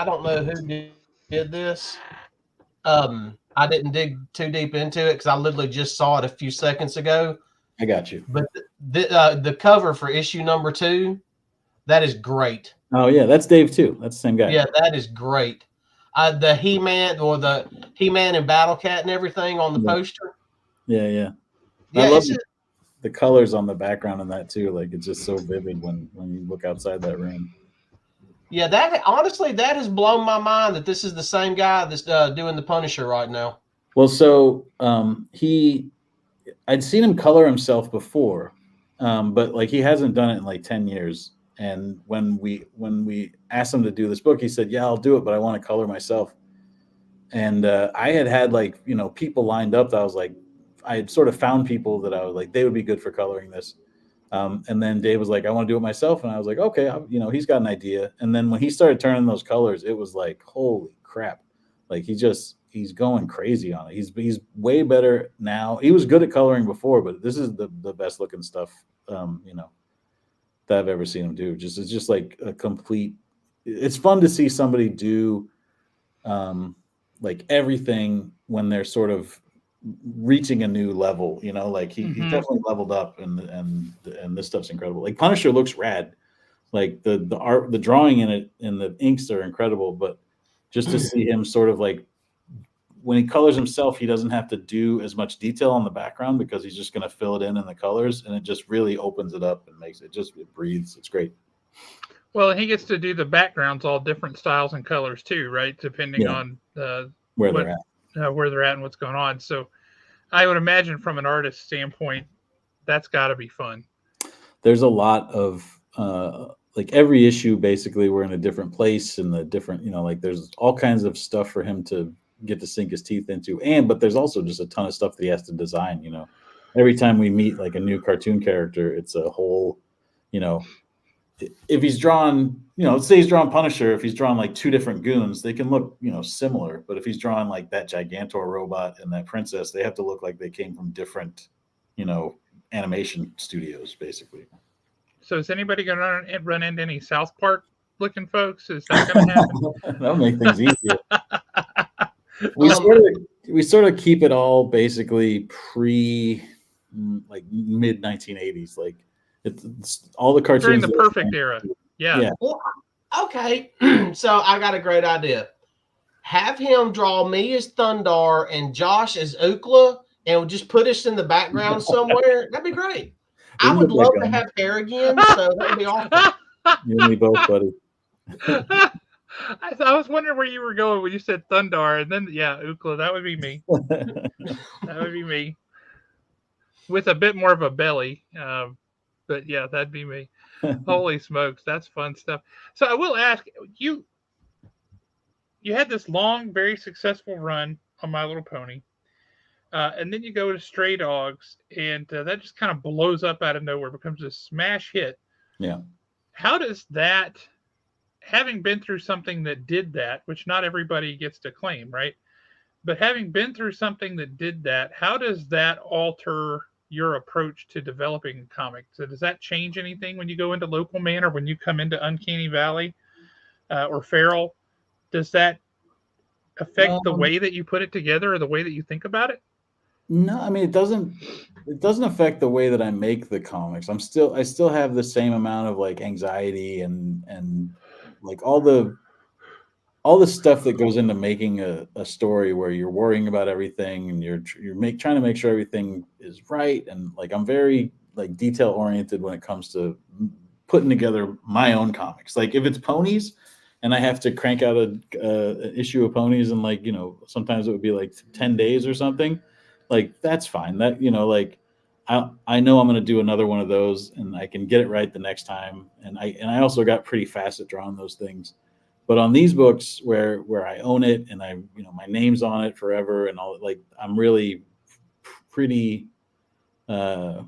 Speaker 2: don't know who did this. I didn't dig too deep into it because I literally just saw it a few seconds ago.
Speaker 3: I got you.
Speaker 2: But the cover for issue number 2, that is great.
Speaker 3: Oh yeah, that's Dave too. That's the same guy.
Speaker 2: Yeah, that is great. The He-Man and Battle Cat and everything on the poster.
Speaker 3: Yeah.
Speaker 2: Yeah,
Speaker 3: I love the colors on the background in that too. Like it's just so vivid when you look outside that room.
Speaker 2: Yeah, that honestly, that has blown my mind that this is the same guy that's doing the Punisher right now.
Speaker 3: Well, so I'd seen him color himself before, but like he hasn't done it in like 10 years. And when we asked him to do this book, he said, "Yeah, I'll do it, but I want to color myself." And I had like people lined up that I was like, I had sort of found people that I was like they would be good for coloring this. And then Dave was like, "I want to do it myself," and I was like, "Okay, he's got an idea." And then when he started turning those colors, it was like, holy crap! Like he's going crazy on it. He's way better now. He was good at coloring before, but this is the best looking stuff that I've ever seen him do. It's just like a complete. It's fun to see somebody do like everything when they're sort of reaching a new level, like he definitely leveled up, and this stuff's incredible. Like Punisher looks rad, like the art, the drawing in it and the inks are incredible, but just to see him sort of like when he colors himself, he doesn't have to do as much detail on the background because he's just going to fill it in the colors, and it just really opens it up and makes it breathes. It's great.
Speaker 1: Well, he gets to do the backgrounds all different styles and colors too, right? Depending on
Speaker 3: where they're
Speaker 1: at and what's going on. So I would imagine from an artist standpoint, that's got to be fun.
Speaker 3: There's a lot of like every issue, basically, we're in a different place and the different, like there's all kinds of stuff for him to get to sink his teeth into. But there's also just a ton of stuff that he has to design, Every time we meet like a new cartoon character, it's a whole, if he's drawn, let's say he's drawn Punisher, if he's drawn like two different goons, they can look, similar. But if he's drawn like that Gigantor robot and that princess, they have to look like they came from different, animation studios, basically.
Speaker 1: So is anybody going to run into any South Park looking folks? Is that going to happen?
Speaker 3: That'll make things easier. We sort of keep it all basically like mid 1980s, like it's all the cartoons
Speaker 1: during the perfect era. Yeah.
Speaker 2: Well, okay, so I got a great idea. Have him draw me as Thundar and Josh as Ookla, and we'll just put us in the background somewhere. That'd be great. I would love to have hair again, so that'd be awesome.
Speaker 3: You and me both, buddy.
Speaker 1: I was wondering where you were going when you said Thundar, and then Ookla. That would be me. That would be me with a bit more of a belly. But yeah, that'd be me. Holy smokes, that's fun stuff. So I will ask you. You had this long, very successful run on My Little Pony, and then you go to Stray Dogs, and that just kind of blows up out of nowhere, becomes a smash hit.
Speaker 3: Yeah.
Speaker 1: How does that, having been through something that did that, which not everybody gets to claim, right? But having been through something that did that, how does that alter your approach to developing comics? So does that change anything when you go into Local Man or when you come into Uncanny Valley or Feral? Does that affect the way that you put it together or the way that you think about it?
Speaker 3: No, I mean it doesn't affect the way that I make the comics. I still have the same amount of like anxiety and like all the stuff that goes into making a story where you're worrying about everything and you're trying to make sure everything is right, and like I'm very like detail oriented when it comes to putting together my own comics. Like if it's ponies and I have to crank out an issue of ponies and like sometimes it would be like 10 days or something, like that's fine. That like I know I'm going to do another one of those and I can get it right the next time, and I also got pretty fast at drawing those things. But on these books where I own it and I my name's on it forever and all, like I'm really pretty like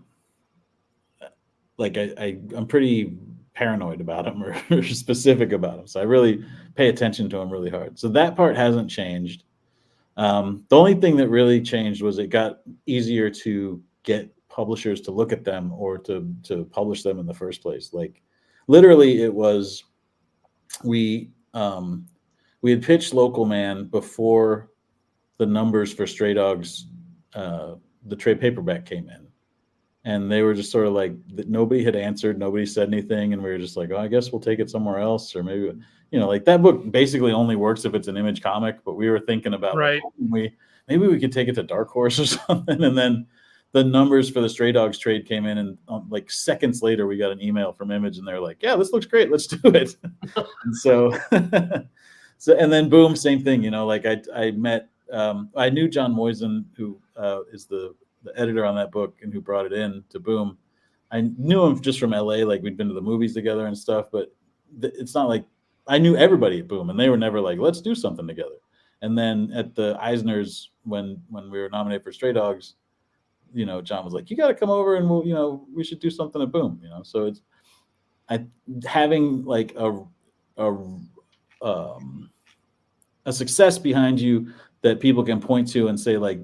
Speaker 3: I'm pretty paranoid about him or specific about him. So I really pay attention to him really hard. So that part hasn't changed. The only thing that really changed was it got easier to get publishers to look at them or to publish them in the first place. Like literally it was, we had pitched Local Man before the numbers for Stray Dogs, the trade paperback came in. And they were just sort of like, nobody had answered, nobody said anything. And we were just like, oh, I guess we'll take it somewhere else. Or maybe, like that book basically only works if it's an Image comic. But we were thinking about,
Speaker 1: right.
Speaker 3: Like, maybe we could take it to Dark Horse or something. And then the numbers for the Stray Dogs trade came in. And like seconds later, we got an email from Image. And they're like, yeah, this looks great. Let's do it. And so, and then boom, same thing. Like I met, I knew John Moisen, who is the editor on that book and who brought it in to Boom. I knew him just from LA, like we'd been to the movies together and stuff, but it's not like I knew everybody at Boom and they were never like, let's do something together. And then at the Eisners, when we were nominated for Stray Dogs, John was like, you got to come over and we'll, we should do something at Boom, so it's having like a success behind you that people can point to and say like,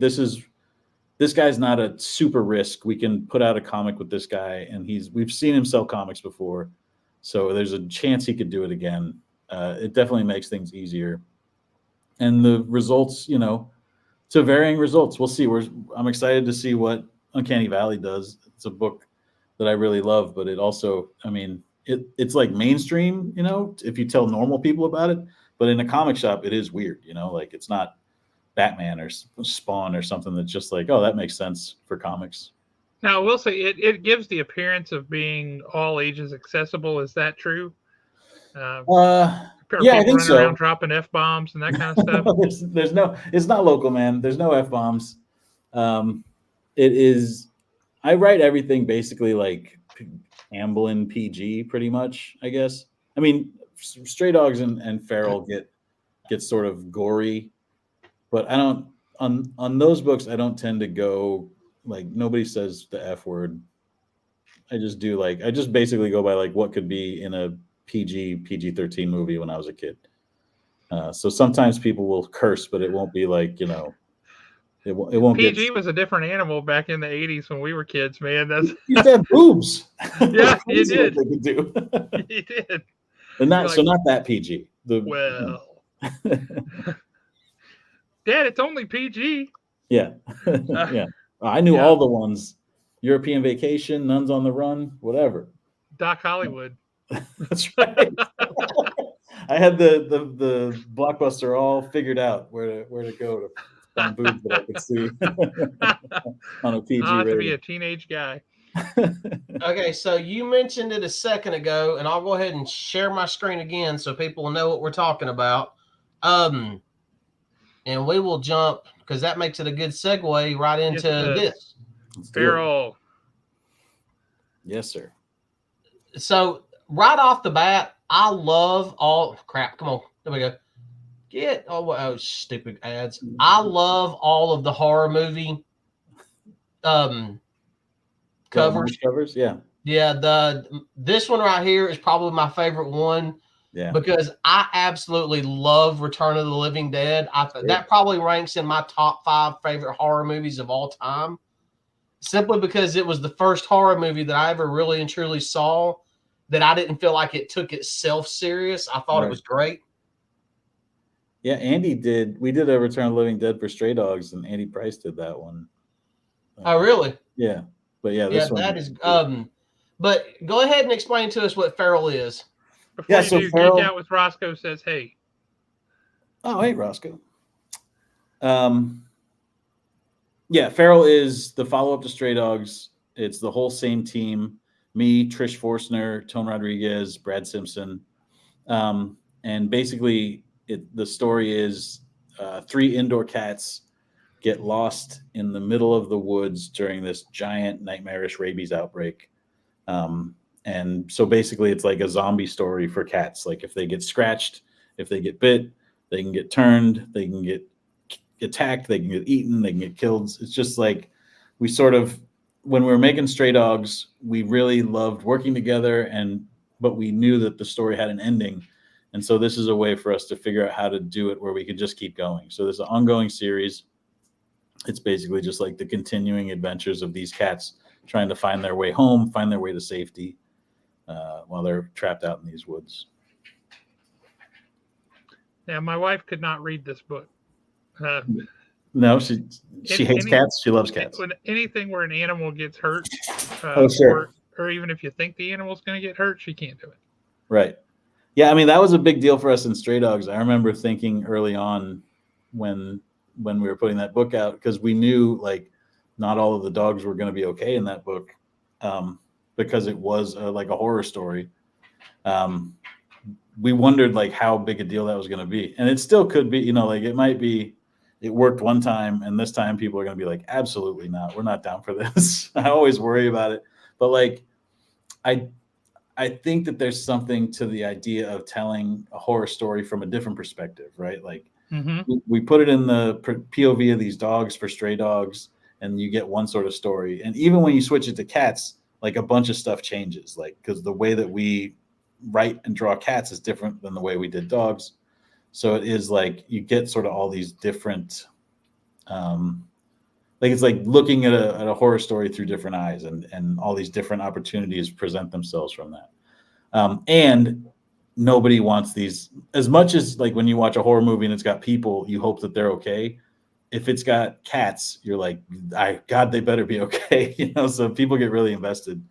Speaker 3: this guy's not a super risk. We can put out a comic with this guy, and we've seen him sell comics before, so there's a chance he could do it again. It definitely makes things easier, and the results, to varying results. We'll see. I'm excited to see what Uncanny Valley does. It's a book that I really love, but it also, it's like mainstream, if you tell normal people about it, but in a comic shop, it is weird, like it's not Batman or Spawn or something that's just like, oh, that makes sense for comics.
Speaker 1: Now, I will say it gives the appearance of being all ages accessible. Is that true?
Speaker 3: Yeah, I think so.
Speaker 1: Around dropping F-bombs and that kind of stuff.
Speaker 3: there's no, it's not Local Man. There's no F-bombs. It is, I write everything basically like Amblin PG pretty much, I guess. Stray Dogs and Feral get sort of gory, but I don't, on those books, I don't tend to go, like, nobody says the F word. I just basically go by like what could be in a PG-13 movie when I was a kid. So sometimes people will curse, but it won't be like, it won't
Speaker 1: PG was a different animal back in the 80s when we were kids, man.
Speaker 3: You used to have boobs.
Speaker 1: Yeah, you did.
Speaker 3: They could do.
Speaker 1: You did.
Speaker 3: And not that PG.
Speaker 1: Dad, it's only PG.
Speaker 3: Yeah. Yeah. I knew all the ones. European Vacation, Nuns on the Run, whatever.
Speaker 1: Doc Hollywood.
Speaker 3: That's right. I had the Blockbuster all figured out where to go to find boobs that I could see on a PG rating.
Speaker 1: To be a teenage guy.
Speaker 2: Okay, so you mentioned it a second ago, and I'll go ahead and share my screen again so people will know what we're talking about. And we will jump, because that makes it a good segue right into this.
Speaker 1: Feral.
Speaker 3: Yes, sir.
Speaker 2: So right off the bat, I love all crap. Come on, there we go. Stupid ads. I love all of the horror movie covers.
Speaker 3: Yeah.
Speaker 2: Yeah, this one right here is probably my favorite one.
Speaker 3: Yeah.
Speaker 2: Because I absolutely love Return of the Living Dead. That probably ranks in my top 5 favorite horror movies of all time. Simply because it was the first horror movie that I ever really and truly saw that I didn't feel like it took itself serious. I thought it was great.
Speaker 3: Yeah, we did a Return of the Living Dead for Stray Dogs, and Andy Price did that one.
Speaker 2: Oh, really?
Speaker 3: Yeah. But yeah, this one.
Speaker 2: That is, but go ahead and explain to us what Feral is.
Speaker 1: Before you do, Geek Out with Roscoe says, hey.
Speaker 3: Oh, hey, Roscoe. Yeah, Feral is the follow-up to Stray Dogs. It's the whole same team. Me, Trish Forstner, Tone Rodriguez, Brad Simpson. And basically, the story is 3 indoor cats get lost in the middle of the woods during this giant nightmarish rabies outbreak. And so basically it's like a zombie story for cats. Like if they get scratched, if they get bit, they can get turned, they can get attacked, they can get eaten, they can get killed. It's just like when we were making Stray Dogs, we really loved working together and but we knew that the story had an ending. And so this is a way for us to figure out how to do it where we could just keep going. So there's an ongoing series. It's basically just like the continuing adventures of these cats trying to find their way home, find their way to safety while they're trapped out in these woods.
Speaker 1: Now, my wife could not read this book.
Speaker 3: No, she hates cats. She loves cats.
Speaker 1: Anything where an animal gets hurt,
Speaker 3: oh, sure.
Speaker 1: or even if you think the animal's going to get hurt, she can't do it.
Speaker 3: Right. Yeah, I mean, that was a big deal for us in Stray Dogs. I remember thinking early on when we were putting that book out, because we knew like not all of the dogs were going to be okay in that book, because it was like a horror story. We wondered like how big a deal that was going to be. And it still could be, like it might be, it worked one time and this time people are going to be like, absolutely not. We're not down for this. I always worry about it. But like, I think that there's something to the idea of telling a horror story from a different perspective, right? Like we put it in the POV of these dogs for Stray Dogs, and you get one sort of story. And even when you switch it to cats, like a bunch of stuff changes, like because the way that we write and draw cats is different than the way we did dogs. So it is like you get sort of all these different, like it's like looking at a horror story through different eyes, and all these different opportunities present themselves from that. And nobody wants these as much as like when you watch a horror movie and it's got people, you hope that they're okay. If it's got cats, you're like, God, they better be okay. So people get really invested.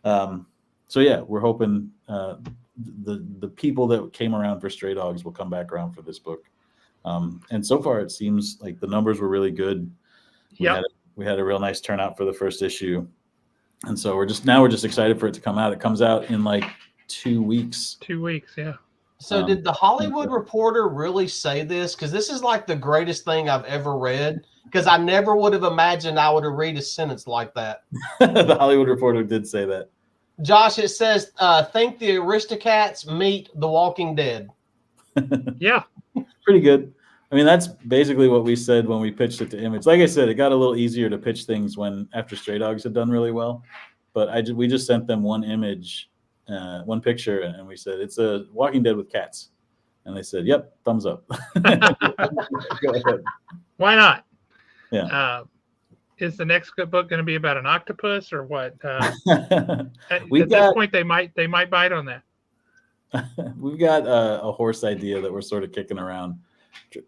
Speaker 3: So yeah, we're hoping the people that came around for Stray Dogs will come back around for this book. And so far it seems like the numbers were really good. We had a real nice turnout for the first issue. And so we're just excited for it to come out. It comes out in like 2 weeks.
Speaker 1: 2 weeks, yeah.
Speaker 2: So did the Hollywood Reporter really say this? Because this is like the greatest thing I've ever read. Because I never would have imagined I would have read a sentence like that.
Speaker 3: The Hollywood Reporter did say that.
Speaker 2: Josh, it says, think the Aristocats meet The Walking Dead.
Speaker 1: Yeah.
Speaker 3: Pretty good. I mean, that's basically what we said when we pitched it to Image. Like I said, it got a little easier to pitch things after Stray Dogs had done really well. But we just sent them one image, one picture, and we said, it's a Walking Dead with cats. And they said, yep, thumbs up. Go ahead.
Speaker 1: Why not?
Speaker 3: Yeah.
Speaker 1: Is the next book going to be about an octopus or what? At this point, they might bite on that.
Speaker 3: We've got a horse idea that we're sort of kicking around.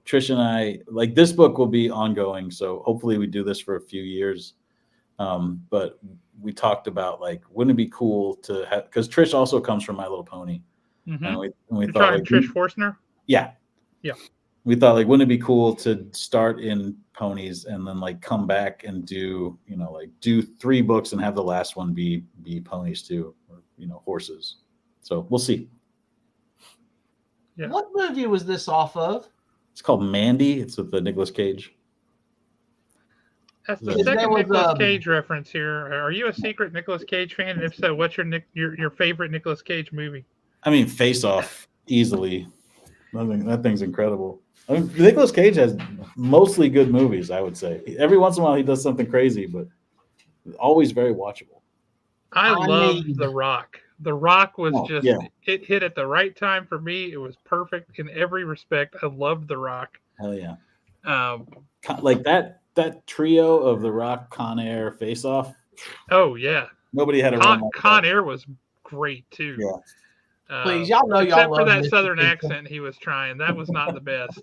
Speaker 3: Trish and I, like, this book will be ongoing, so hopefully we do this for a few years. But we talked about, like, wouldn't it be cool to have, because Trish also comes from My Little Pony.
Speaker 1: Mm-hmm.
Speaker 3: And we
Speaker 1: You're
Speaker 3: thought, like,
Speaker 1: Trish Forstner?
Speaker 3: Yeah. We thought, like, wouldn't it be cool to start in ponies and then, like, come back and do 3 books and have the last one be ponies too, or horses. So we'll see.
Speaker 2: Yeah. What movie was this off of?
Speaker 3: It's called Mandy. It's with Nicolas Cage.
Speaker 1: That's the second Nicolas Cage reference here. Are you a secret Nicolas Cage fan? And if so, what's your favorite Nicolas Cage movie?
Speaker 3: I mean, Face Off, easily. That thing's incredible. I mean, Nicolas Cage has mostly good movies, I would say. Every once in a while he does something crazy, but always very watchable.
Speaker 1: I love The Rock. The Rock was it hit at the right time for me. It was perfect in every respect. I loved The Rock.
Speaker 3: Hell yeah. Like that trio of The Rock, Con Air, Face Off.
Speaker 1: Oh yeah.
Speaker 3: Nobody had a
Speaker 1: Con Air was great too.
Speaker 2: Yeah. Please, y'all know y'all
Speaker 1: except for that southern accent he was trying. That was not the best.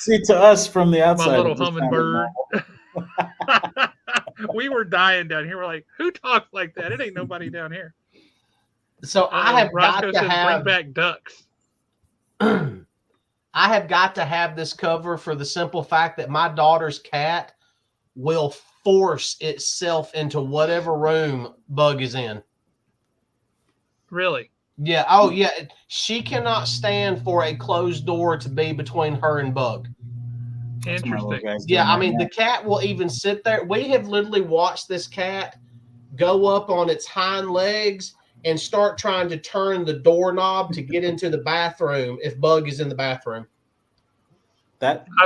Speaker 3: See, to us from the outside,
Speaker 1: my little hummingbird. We were dying down here. We're like, who talks like that? It ain't nobody down here.
Speaker 2: So I have
Speaker 1: Roscoe
Speaker 2: got to have
Speaker 1: bring back ducks.
Speaker 2: I have got to have this cover for the simple fact that my daughter's cat will force itself into whatever room Bug is in.
Speaker 1: Really?
Speaker 2: Yeah. Oh, yeah. She cannot stand for a closed door to be between her and Bug.
Speaker 1: Interesting.
Speaker 2: Yeah, I mean, the cat will even sit there. We have literally watched this cat go up on its hind legs and start trying to turn the doorknob to get into the bathroom if Bug is in the bathroom.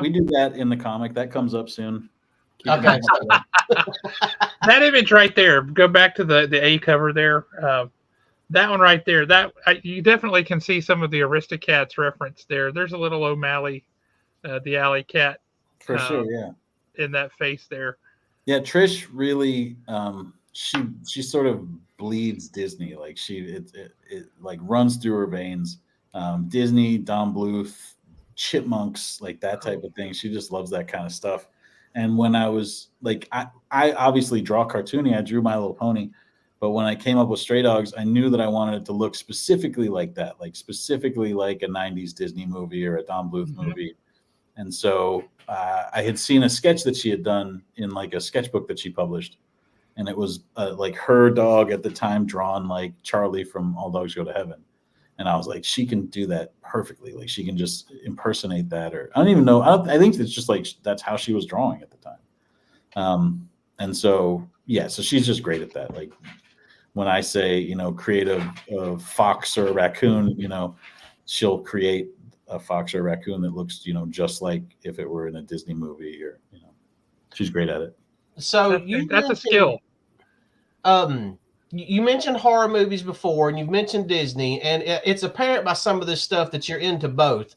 Speaker 3: We do that in the comic. That comes up soon.
Speaker 2: Okay.
Speaker 1: That image right there. Go back to the A cover there. That one right there. You definitely can see some of the Aristocats reference there. There's a little O'Malley, the alley cat,
Speaker 3: For
Speaker 1: uh,
Speaker 3: sure. Yeah.
Speaker 1: in that face there.
Speaker 3: Yeah. Trish really, she sort of bleeds Disney. Like it like runs through her veins. Disney, Don Bluth, Chipmunks, like that type of thing. She just loves that kind of stuff. And when I was like, I obviously draw cartoony. I drew My Little Pony, but when I came up with Stray Dogs, I knew that I wanted it to look specifically like that, like specifically like a '90s Disney movie or a Don Bluth movie. And so I had seen a sketch that she had done in like a sketchbook that she published, and it was like her dog at the time drawn like Charlie from All Dogs Go to Heaven. And I was like, she can do that perfectly. Like she can just impersonate that, or I don't even know. I think it's just like that's how she was drawing at the time. And so yeah, so she's just great at that. Like when I say, create a fox or a raccoon, she'll create a fox or a raccoon that looks, just like if it were in a Disney movie, or she's great at it.
Speaker 2: So
Speaker 1: that's a skill.
Speaker 2: You mentioned horror movies before, and you've mentioned Disney, and it's apparent by some of this stuff that you're into both.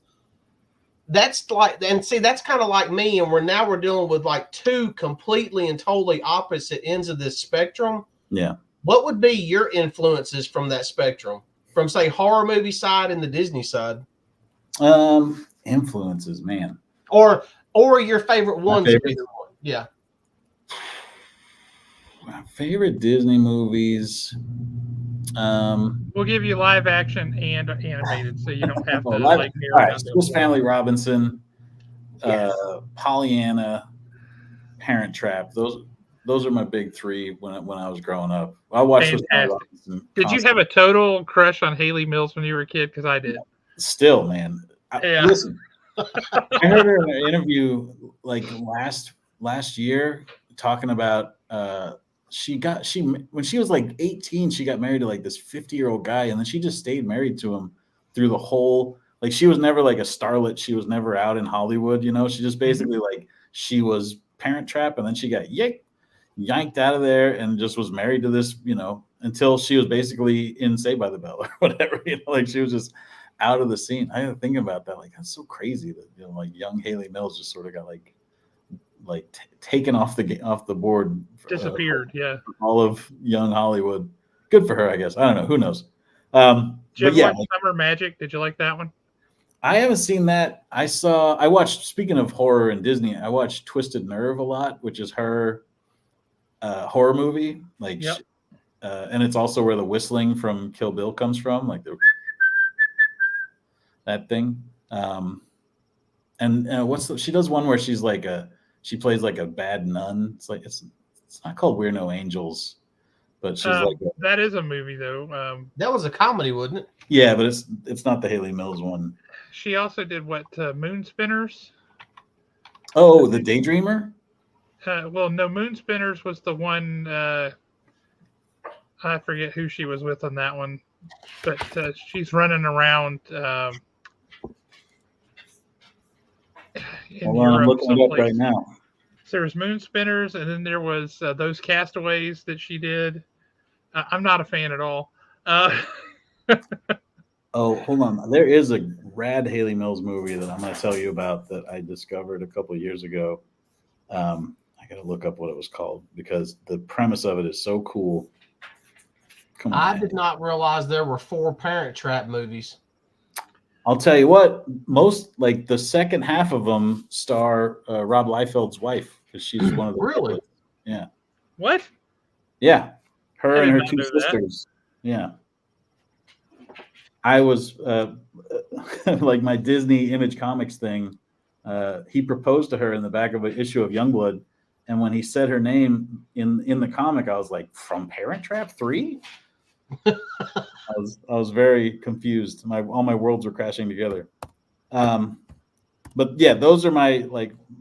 Speaker 2: That's like, and see, that's kind of like me, and we're dealing with like two completely and totally opposite ends of this spectrum.
Speaker 3: Yeah.
Speaker 2: What would be your influences from that spectrum, from say horror movie side and the Disney side?
Speaker 3: Influences, man.
Speaker 2: Or your favorite ones. Yeah.
Speaker 3: My favorite Disney movies.
Speaker 1: We'll give you live action and animated, so you don't have to
Speaker 3: all right, Swiss Family Robinson,
Speaker 2: Yes.
Speaker 3: Pollyanna, Parent Trap. Those are my big three when I was growing up. I watched Swiss Family Robinson.
Speaker 1: Did you have a total crush on Haley Mills when you were a kid? Because I did.
Speaker 3: Still, man. Listen, I heard her in an interview like last year talking about when she was like 18, she got married to like this 50-year-old guy, and then she just stayed married to him through the whole, like she was never like a starlet, she was never out in Hollywood, she just basically like she was Parent Trap, and then she got yanked out of there and just was married to this, until she was basically in Saved by the Bell or whatever, like she was just out of the scene. I had to think about that, like that's so crazy that like young Haley Mills just sort of got like taken off the board,
Speaker 1: disappeared.
Speaker 3: For all of young Hollywood. Good for her, I guess. I don't know. Who knows?
Speaker 1: Did you watch Summer Magic? Did you like that one?
Speaker 3: I haven't seen that. I watched. Speaking of horror and Disney, I watched Twisted Nerve a lot, which is her horror movie. Like,
Speaker 1: yep.
Speaker 3: And it's also where the whistling from Kill Bill comes from, like that thing. And she does one where she's like she plays like a bad nun. It's like it's not called We're No Angels, but she's like
Speaker 1: that is a movie though.
Speaker 2: That was a comedy, wasn't it?
Speaker 3: Yeah, but it's not the Haley Mills one.
Speaker 1: She also did Moon Spinners.
Speaker 3: Oh, The Daydreamer.
Speaker 1: Well, no, Moon Spinners was the one. I forget who she was with on that one, but she's running around.
Speaker 3: I'm looking it up right now.
Speaker 1: So there was Moon Spinners, and then there was those Castaways that she did. I'm not a fan at all.
Speaker 3: Oh, hold on. There is a rad Haley Mills movie that I'm going to tell you about that I discovered a couple of years ago. I got to look up what it was called because the premise of it is so cool.
Speaker 2: Come on, I did not realize there were 4 Parent Trap movies.
Speaker 3: I'll tell you what, most like the second half of them star Rob Liefeld's wife because she's one of the
Speaker 2: really.
Speaker 3: Yeah.
Speaker 1: What?
Speaker 3: Yeah, her and her 2 sisters. That. Yeah. I was like my Disney Image Comics thing. He proposed to her in the back of an issue of Youngblood, and when he said her name in the comic, I was like, "From Parent Trap 3?" I was very confused. All my worlds were crashing together. But yeah, those are my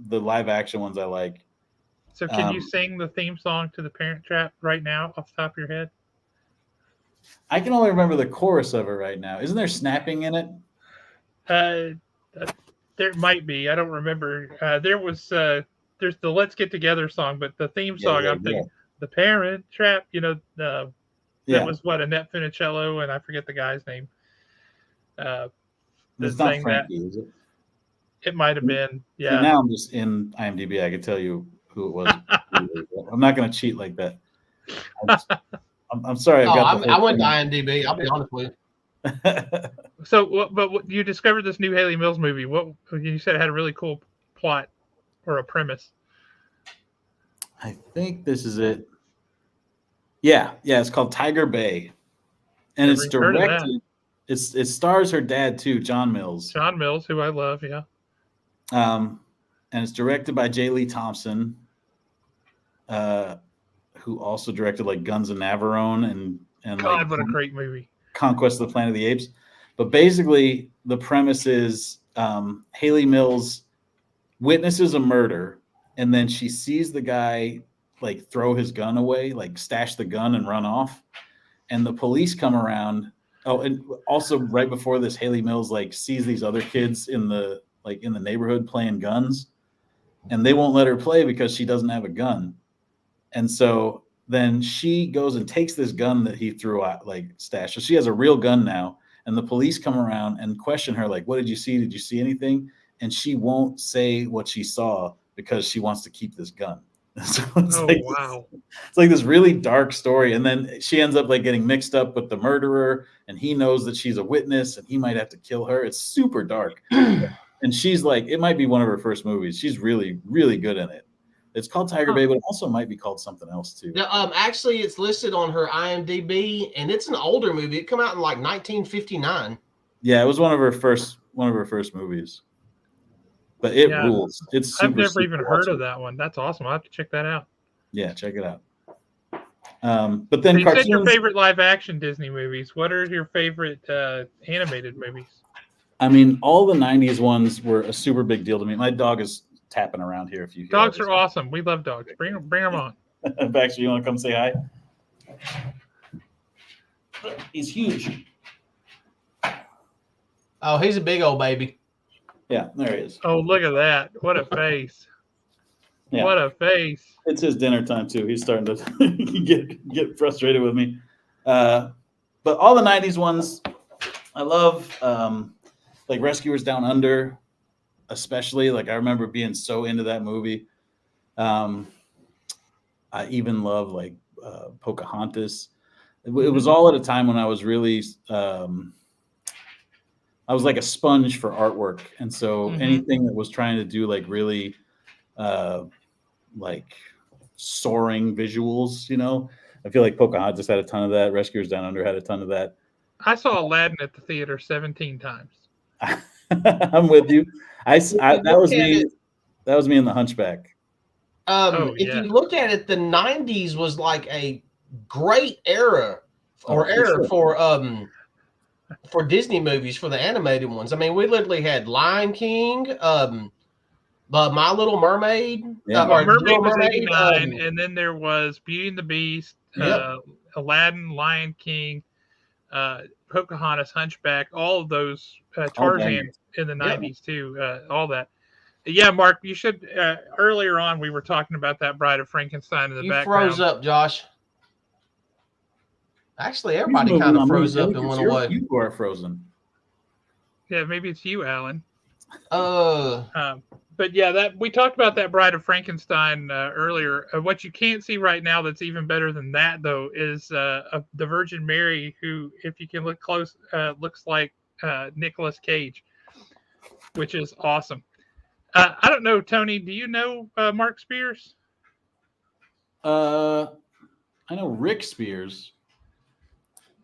Speaker 3: the live action ones I like.
Speaker 1: So can you sing the theme song to the Parent Trap right now off the top of your head?
Speaker 3: I can only remember the chorus of it right now. Isn't there snapping in it?
Speaker 1: There might be. I don't remember. There's the Let's Get Together song, but the theme song, I'm thinking the Parent Trap,
Speaker 3: Yeah.
Speaker 1: That was what, Annette Funicello, and I forget the guy's name.
Speaker 3: It's
Speaker 1: That
Speaker 3: not
Speaker 1: sang
Speaker 3: Frankie,
Speaker 1: that.
Speaker 3: is it?
Speaker 1: It might have been.
Speaker 3: See,
Speaker 1: Yeah.
Speaker 3: now I'm just in IMDb. I can tell you who it was. I'm not going to cheat like that. I'm sorry. I've got the
Speaker 2: I went to
Speaker 3: thing.
Speaker 2: IMDb. I'll be honest with you.
Speaker 1: So, but you discovered this new Haley Mills movie. What you said it had a really cool plot or a premise.
Speaker 3: I think this is it. Yeah, it's called Tiger Bay, and
Speaker 1: Never
Speaker 3: it's
Speaker 1: even heard of that.
Speaker 3: directed. It stars her dad too, John Mills.
Speaker 1: John Mills, who I love, yeah.
Speaker 3: And it's directed by J. Lee Thompson, who also directed like Guns of Navarone and
Speaker 1: God,
Speaker 3: like
Speaker 1: what a great movie.
Speaker 3: Conquest of the Planet of the Apes. But basically, the premise is Haley Mills witnesses a murder, and then she sees the guy like throw his gun away, like stash the gun and run off. And the police come around. Oh, and also right before this, Haley Mills like sees these other kids in the neighborhood playing guns, and they won't let her play because she doesn't have a gun. And so then she goes and takes this gun that he threw out, like stashed. So she has a real gun now, and the police come around and question her, like, "What did you see? Did you see anything?" And she won't say what she saw because she wants to keep this gun. So
Speaker 1: Wow.
Speaker 3: It's like this really dark story. And then she ends up like getting mixed up with the murderer, and he knows that she's a witness and he might have to kill her. It's super dark. And she's like, it might be one of her first movies. She's really, really good in it. It's called Tiger Bay, but it also might be called something else too.
Speaker 2: Yeah, actually, it's listed on her IMDb, and it's an older movie. It came out in like 1959.
Speaker 3: Yeah, it was one of her first movies. But it rules. It's super.
Speaker 1: I've never even heard of that one. That's awesome. I'll have to check that out.
Speaker 3: Yeah, check it out. But then
Speaker 1: so you said your favorite live action Disney movies. What are your favorite animated movies?
Speaker 3: I mean, all the 90s ones were a super big deal to me. My dog is tapping around here. If you hear
Speaker 1: dogs are awesome. We love dogs. Bring them on.
Speaker 3: Baxter, you want to come say hi? He's huge.
Speaker 2: Oh, he's a big old baby.
Speaker 3: Yeah, there he is.
Speaker 1: Oh, look at that. What a face. Yeah. What a face.
Speaker 3: It's his dinner time, too. He's starting to get frustrated with me. But all the 90s ones, I love, like Rescuers Down Under, especially. Like, I remember being so into that movie. I even love, like, Pocahontas. It was all at a time when I was really... I was like a sponge for artwork. And so anything that was trying to do like really like soaring visuals, you know, I feel like Pocahontas had a ton of that. Rescuers Down Under had a ton of that.
Speaker 1: I saw Aladdin at the theater 17 times.
Speaker 3: I'm with you. That was me. That was me in The Hunchback.
Speaker 2: If you look at it, the 90s was like a great era for Disney movies, for the animated ones. I mean, we literally had Lion King, My Little Mermaid.
Speaker 1: Mermaid was 89, and then there was Beauty and the Beast, Aladdin, Lion King, Pocahontas, Hunchback, all of those, Tarzan in the 90s too, all that. Yeah, Mark, you should, earlier on we were talking about that Bride of Frankenstein in the background.
Speaker 2: You froze up, Josh. Actually, everybody kind of froze up and went away.
Speaker 3: You are frozen.
Speaker 1: Yeah, maybe it's you, Alan.
Speaker 2: But
Speaker 1: yeah, we talked about that Bride of Frankenstein earlier. What you can't see right now that's even better than that, though, is the Virgin Mary, who, if you can look close, looks like Nicolas Cage, which is awesome. I don't know, Tony, do you know Mark Spears?
Speaker 3: I know Rick Spears.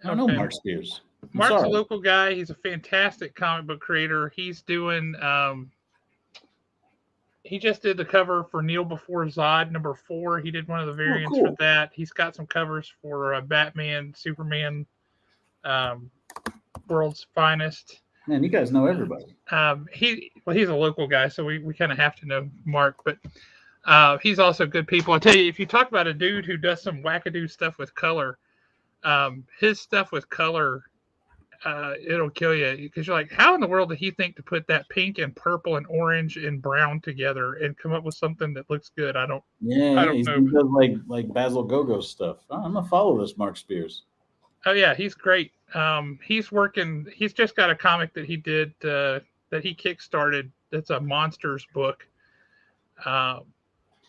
Speaker 3: I don't know Mark Spears.
Speaker 1: Mark's a local guy. He's a fantastic comic book creator. He's doing he just did the cover for Kneel Before Zod #4. He did one of the variants for that. He's got some covers for Batman, Superman, World's Finest.
Speaker 3: Man, you guys know everybody.
Speaker 1: He's a local guy, so we kind of have to know Mark, but he's also good people. I tell you, if you talk about a dude who does some wackadoo stuff with color, his stuff with color, it'll kill you, because you're like, how in the world did he think to put that pink and purple and orange and brown together and come up with something that looks good? I don't know.
Speaker 3: He does like Basil Gogo stuff. I'm gonna follow this Mark Spears.
Speaker 1: Oh yeah, he's great. He's working. He's just got a comic that he did that he kickstarted. It's a monsters book. Uh,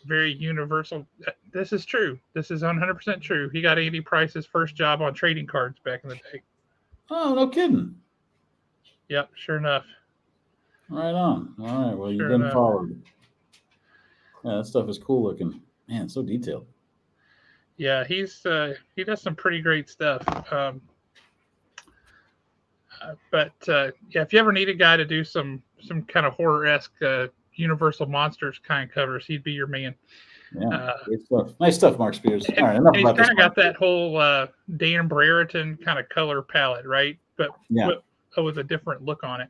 Speaker 1: Very universal. This is true. This is 100% true. He got Andy Price's first job on trading cards back in the day.
Speaker 3: Oh, no kidding.
Speaker 1: Yep, sure enough.
Speaker 3: Right on. All right. Well, you've
Speaker 1: Sure
Speaker 3: been
Speaker 1: enough.
Speaker 3: followed. Yeah, that stuff is cool looking. Man, so detailed.
Speaker 1: Yeah, he does some pretty great stuff. But yeah, if you ever need a guy to do some kind of horror esque Universal Monsters kind of covers, he'd be your man.
Speaker 3: Yeah,
Speaker 1: Uh,
Speaker 3: great stuff. Nice stuff, Mark Spears. All
Speaker 1: and,
Speaker 3: right, enough
Speaker 1: and he's
Speaker 3: about this
Speaker 1: kind of
Speaker 3: one.
Speaker 1: got that whole Dan Brereton kind of color palette, right? But
Speaker 3: Yeah,
Speaker 1: with a different look on it.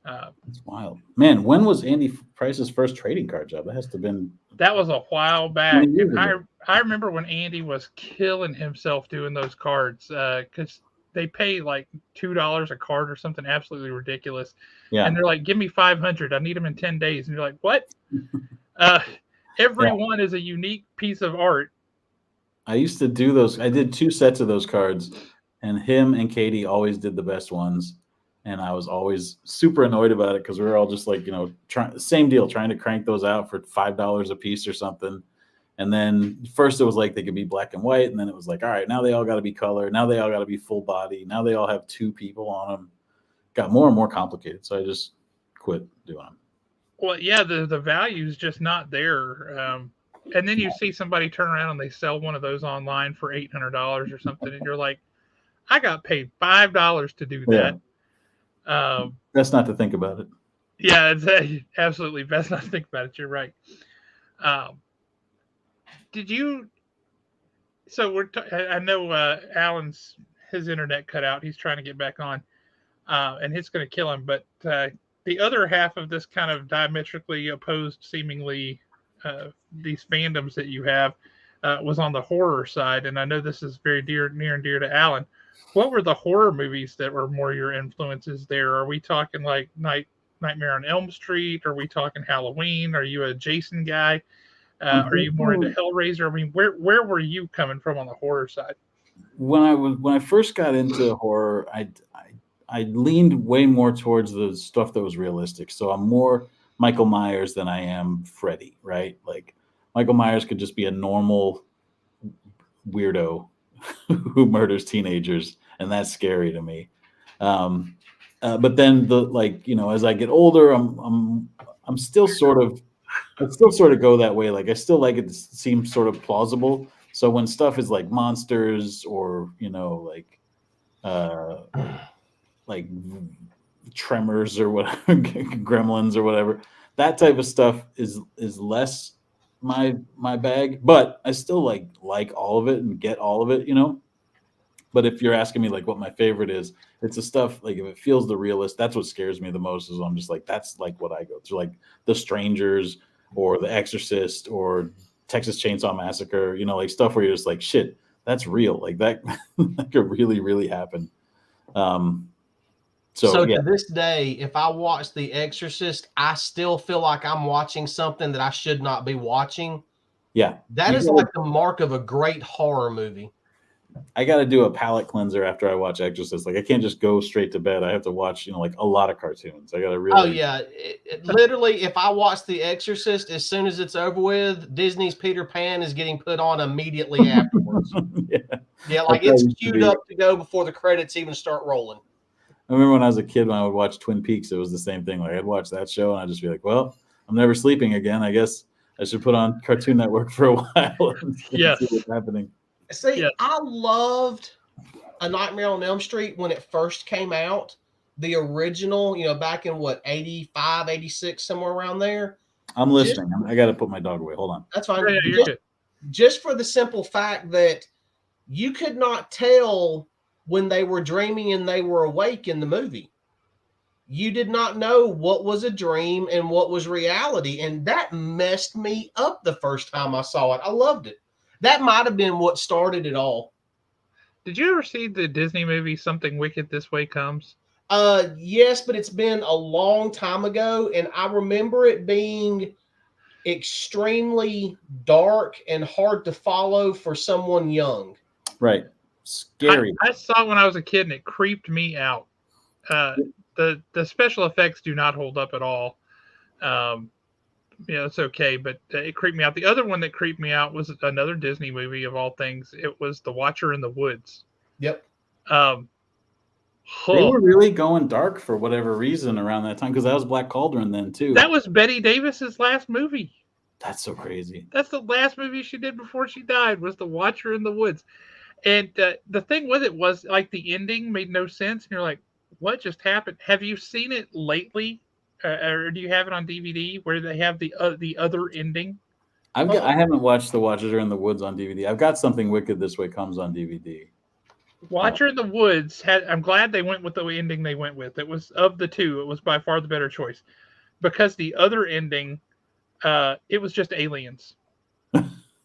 Speaker 3: that's wild. Man, when was Andy Price's first trading card job? That has to have been
Speaker 1: That was a while back,
Speaker 3: 20 years
Speaker 1: and
Speaker 3: ago.
Speaker 1: I remember when Andy was killing himself doing those cards because they pay like $2 a card or something absolutely ridiculous,
Speaker 3: Yeah,
Speaker 1: and they're like, "Give me 500. I need them in 10 days," and you're like, "What?" Uh, every
Speaker 3: Yeah.
Speaker 1: one is a unique piece of art.
Speaker 3: I used to do those. I did 2 sets of those cards, and him and Katie always did the best ones. And I was always super annoyed about it because we were all just like, same deal, trying to crank those out for $5 a piece or something. And then first it was like they could be black and white, and then it was like, all right, now they all got to be color. Now they all got to be full body. Now they all have 2 people on them. Got more and more complicated, so I just quit doing them.
Speaker 1: Well, yeah, the value is just not there. And then you see somebody turn around and they sell one of those online for $800 or something, and you're like, I got paid $5 to do
Speaker 3: Yeah,
Speaker 1: that.
Speaker 3: best not to think about it.
Speaker 1: Yeah, it's absolutely best not to think about it. You're right. Um, did you? So I know Alan's his internet cut out. He's trying to get back on, and it's going to kill him. But the other half of this kind of diametrically opposed, seemingly these fandoms that you have was on the horror side, and I know this is very near and dear to Alan. What were the horror movies that were more your influences there? Are we talking like Nightmare on Elm Street? Are we talking Halloween? Are you a Jason guy? Are you more into Hellraiser? I mean, where were you coming from on the horror side?
Speaker 3: When I first got into horror, I leaned way more towards the stuff that was realistic. So I'm more Michael Myers than I am Freddy, right? Like Michael Myers could just be a normal weirdo who murders teenagers, and that's scary to me. But then as I get older, I'm still sort of I still sort of go that way. Like I still like it to seem sort of plausible. So when stuff is like monsters or like Tremors or whatever, Gremlins or whatever, that type of stuff is less my bag. But I still like all of it and get all of it. But if you're asking me like what my favorite is, it's the stuff like if it feels the realist, that's what scares me the most. Is I'm just like that's like what I go through, like The Strangers or The Exorcist or Texas Chainsaw Massacre. Like stuff where you're just like shit, that's real. Like that that could really really happen.
Speaker 2: So
Speaker 3: Yeah.
Speaker 2: to this day, if I watch The Exorcist, I still feel like I'm watching something that I should not be watching.
Speaker 3: Yeah,
Speaker 2: that is like the mark of a great horror movie.
Speaker 3: I got to do a palate cleanser after I watch Exorcist. Like I can't just go straight to bed. I have to watch, like a lot of cartoons. I got to really.
Speaker 2: Oh yeah, literally, if I watch The Exorcist, as soon as it's over with, Disney's Peter Pan is getting put on immediately afterwards. Yeah, like it's queued up to go before the credits even start rolling.
Speaker 3: I remember when I was a kid, when I would watch Twin Peaks, it was the same thing. Like I'd watch that show and I'd just be like, well, I'm never sleeping again. I guess I should put on Cartoon Network for a while and see what's happening.
Speaker 2: See, I loved A Nightmare on Elm Street when it first came out. The original, back in 85, 86, somewhere around there.
Speaker 3: I'm listening. I got to put my dog away. Hold on.
Speaker 2: That's fine.
Speaker 1: Yeah, you're good.
Speaker 2: Just for the simple fact that you could not tell when they were dreaming and they were awake in the movie. You did not know what was a dream and what was reality. And that messed me up the first time I saw it. I loved it. That might have been what started it all.
Speaker 1: Did you ever see the Disney movie Something Wicked This Way Comes?
Speaker 2: Yes, but it's been a long time ago, and I remember it being extremely dark and hard to follow for someone young.
Speaker 3: Right. Scary.
Speaker 1: I saw it when I was a kid, and it creeped me out. The special effects do not hold up at all. It's okay, but it creeped me out. The other one that creeped me out was another Disney movie of all things. It was The Watcher in the Woods.
Speaker 2: Yep.
Speaker 3: They were really going dark for whatever reason around that time, because that was Black Cauldron then too.
Speaker 1: That was Betty Davis's last movie.
Speaker 3: That's so crazy.
Speaker 1: That's the last movie she did before she died, was The Watcher in the Woods. And the thing with it was, like, the ending made no sense. And you're like, what just happened? Have you seen it lately? Or do you have it on DVD where they have the other ending?
Speaker 3: I haven't watched The Watcher in the Woods on DVD. I've got Something Wicked This Way Comes on DVD.
Speaker 1: Watcher in the Woods I'm glad they went with the ending they went with. It was, of the two, it was by far the better choice, because the other ending, it was just aliens.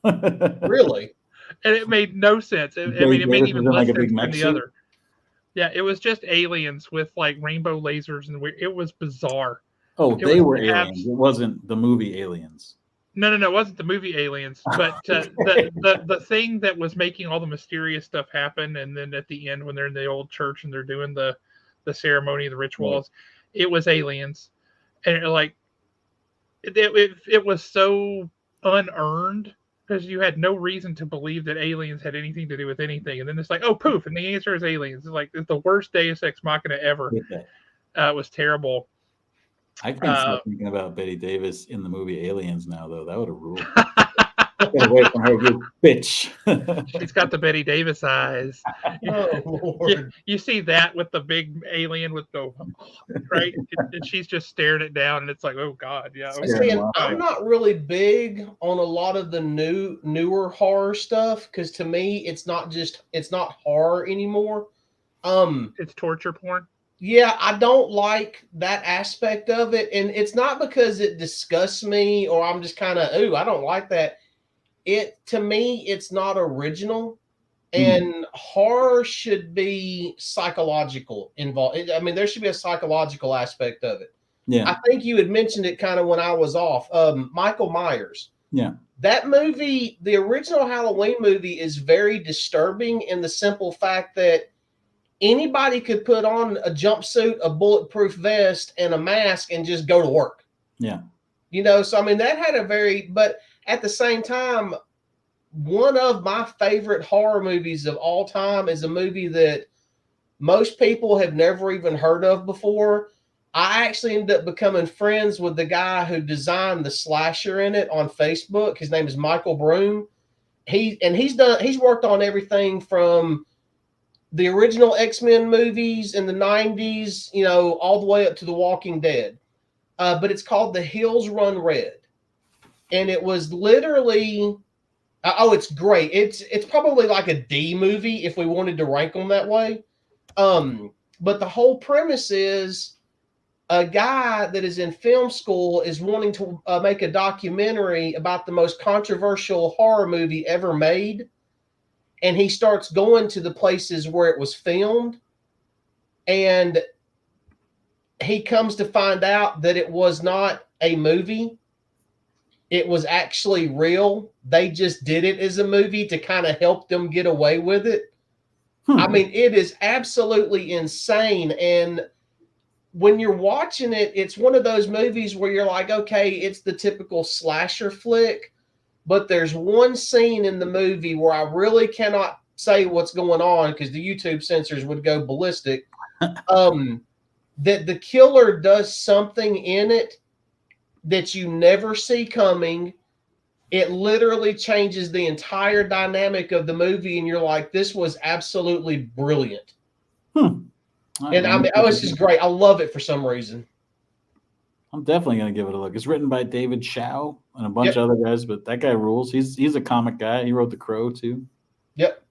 Speaker 2: Really?
Speaker 1: And it made no sense. It made even less sense than the other. Yeah, it was just aliens with like rainbow lasers, and it was bizarre.
Speaker 3: Oh, they were aliens. It wasn't the movie Aliens.
Speaker 1: No, it wasn't the movie Aliens, but the thing that was making all the mysterious stuff happen, and then at the end when they're in the old church and they're doing the ceremony, the rituals, it was aliens, and it was so unearned, because you had no reason to believe that aliens had anything to do with anything, and then it's like, oh, poof, and the answer is aliens. It's the worst Deus Ex Machina ever. It was terrible.
Speaker 3: I can't stop thinking about Betty Davis in the movie Aliens now, though. That would have ruled. Get away from her, you bitch.
Speaker 1: She's got the Betty Davis eyes. You see that with the big alien with the right, and she's just staring it down, and it's like, oh God, yeah.
Speaker 2: I'm not really big on a lot of the newer horror stuff, because to me, it's not horror anymore.
Speaker 1: It's torture porn.
Speaker 2: Yeah, I don't like that aspect of it, and it's not because it disgusts me or I'm just kind of, ooh, I don't like that. To me, it's not original, and horror should be psychological involved. I mean, there should be a psychological aspect of it.
Speaker 3: Yeah,
Speaker 2: I think you had mentioned it kind of when I was off. Michael Myers.
Speaker 3: Yeah,
Speaker 2: that movie, the original Halloween movie, is very disturbing in the simple fact that anybody could put on a jumpsuit, a bulletproof vest, and a mask and just go to work.
Speaker 3: Yeah.
Speaker 2: So I mean, that had but at the same time, one of my favorite horror movies of all time is a movie that most people have never even heard of before. I actually ended up becoming friends with the guy who designed the slasher in it on Facebook. His name is Michael Broom. He's worked on everything from the original X-Men movies in the 90s, all the way up to The Walking Dead. But it's called The Hills Run Red. And it was literally, it's great. It's probably like a D movie if we wanted to rank them that way. But the whole premise is a guy that is in film school is wanting to make a documentary about the most controversial horror movie ever made. And he starts going to the places where it was filmed, and he comes to find out that it was not a movie. It was actually real. They just did it as a movie to kind of help them get away with it. I mean, it is absolutely insane. And when you're watching it, it's one of those movies where you're like, okay, it's the typical slasher flick. But there's one scene in the movie where I really cannot say what's going on because the YouTube censors would go ballistic. That the killer does something in it that you never see coming. It literally changes the entire dynamic of the movie, and you're like, this was absolutely brilliant. And I mean, it's just great. I love it for some reason.
Speaker 3: I'm definitely going to give it a look. It's written by David Chow and a bunch of other guys, but that guy rules. He's a comic guy. He wrote The Crow too.
Speaker 2: Yep.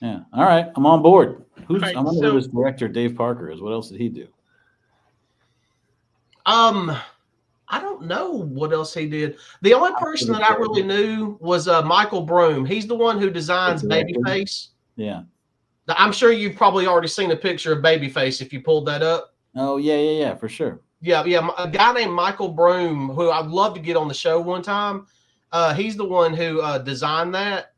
Speaker 3: Yeah. All right. I'm on board.
Speaker 1: Right,
Speaker 3: I wonder who this director Dave Parker is. What else did he do?
Speaker 2: I don't know what else he did. The only person that I really knew was Michael Broom. He's the one who designs Babyface.
Speaker 3: Yeah.
Speaker 2: I'm sure you've probably already seen a picture of Babyface if you pulled that up.
Speaker 3: Oh, yeah, for sure.
Speaker 2: Yeah. A guy named Michael Broom, who I'd love to get on the show one time. He's the one who designed that.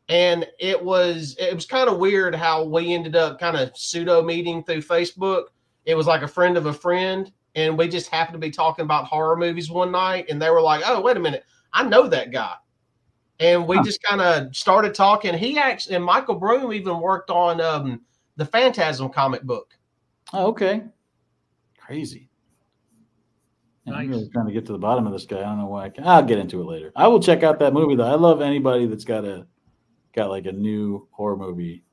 Speaker 2: And it was kind of weird how we ended up kind of pseudo meeting through Facebook. It was like a friend of a friend, and we just happened to be talking about horror movies one night, and they were like, "Oh, wait a minute, I know that guy." And we just kind of started talking. He actually, and Michael Broom even worked on the Phantasm comic book.
Speaker 3: Oh, okay. Crazy. Yeah,
Speaker 1: Nice.
Speaker 3: I'm really trying to get to the bottom of this guy. I don't know why. I'll get into it later. I will check out that movie though. I love anybody that's got like a new horror movie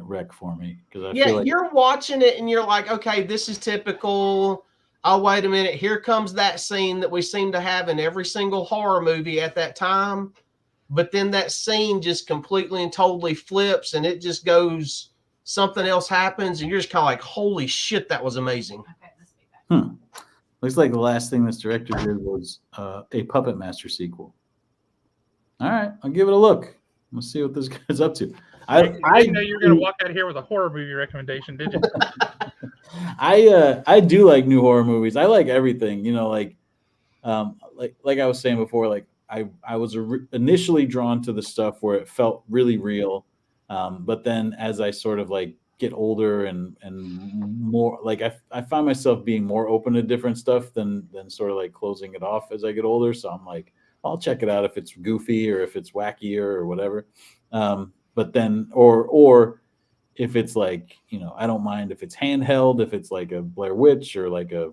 Speaker 3: rec for me, because I feel like
Speaker 2: you're watching it and you're like, okay, this is typical. Oh, wait a minute. Here comes that scene that we seem to have in every single horror movie at that time. But then that scene just completely and totally flips, and it just goes, something else happens, and you're just kind of like, holy shit, that was amazing.
Speaker 3: Looks like the last thing this director did was a Puppet Master sequel. All right, I'll give it a look. Let's see what this guy's up to.
Speaker 1: I didn't know you were going to walk out here with a horror movie recommendation, did you?
Speaker 3: I do like new horror movies. I like everything, like I was saying before, like I was initially drawn to the stuff where it felt really real, but then as I sort of like get older and more, like I find myself being more open to different stuff than sort of like closing it off as I get older. So I'm like, I'll check it out if it's goofy or if it's wackier or whatever. But then, or if it's like, I don't mind if it's handheld, if it's like a Blair Witch or like a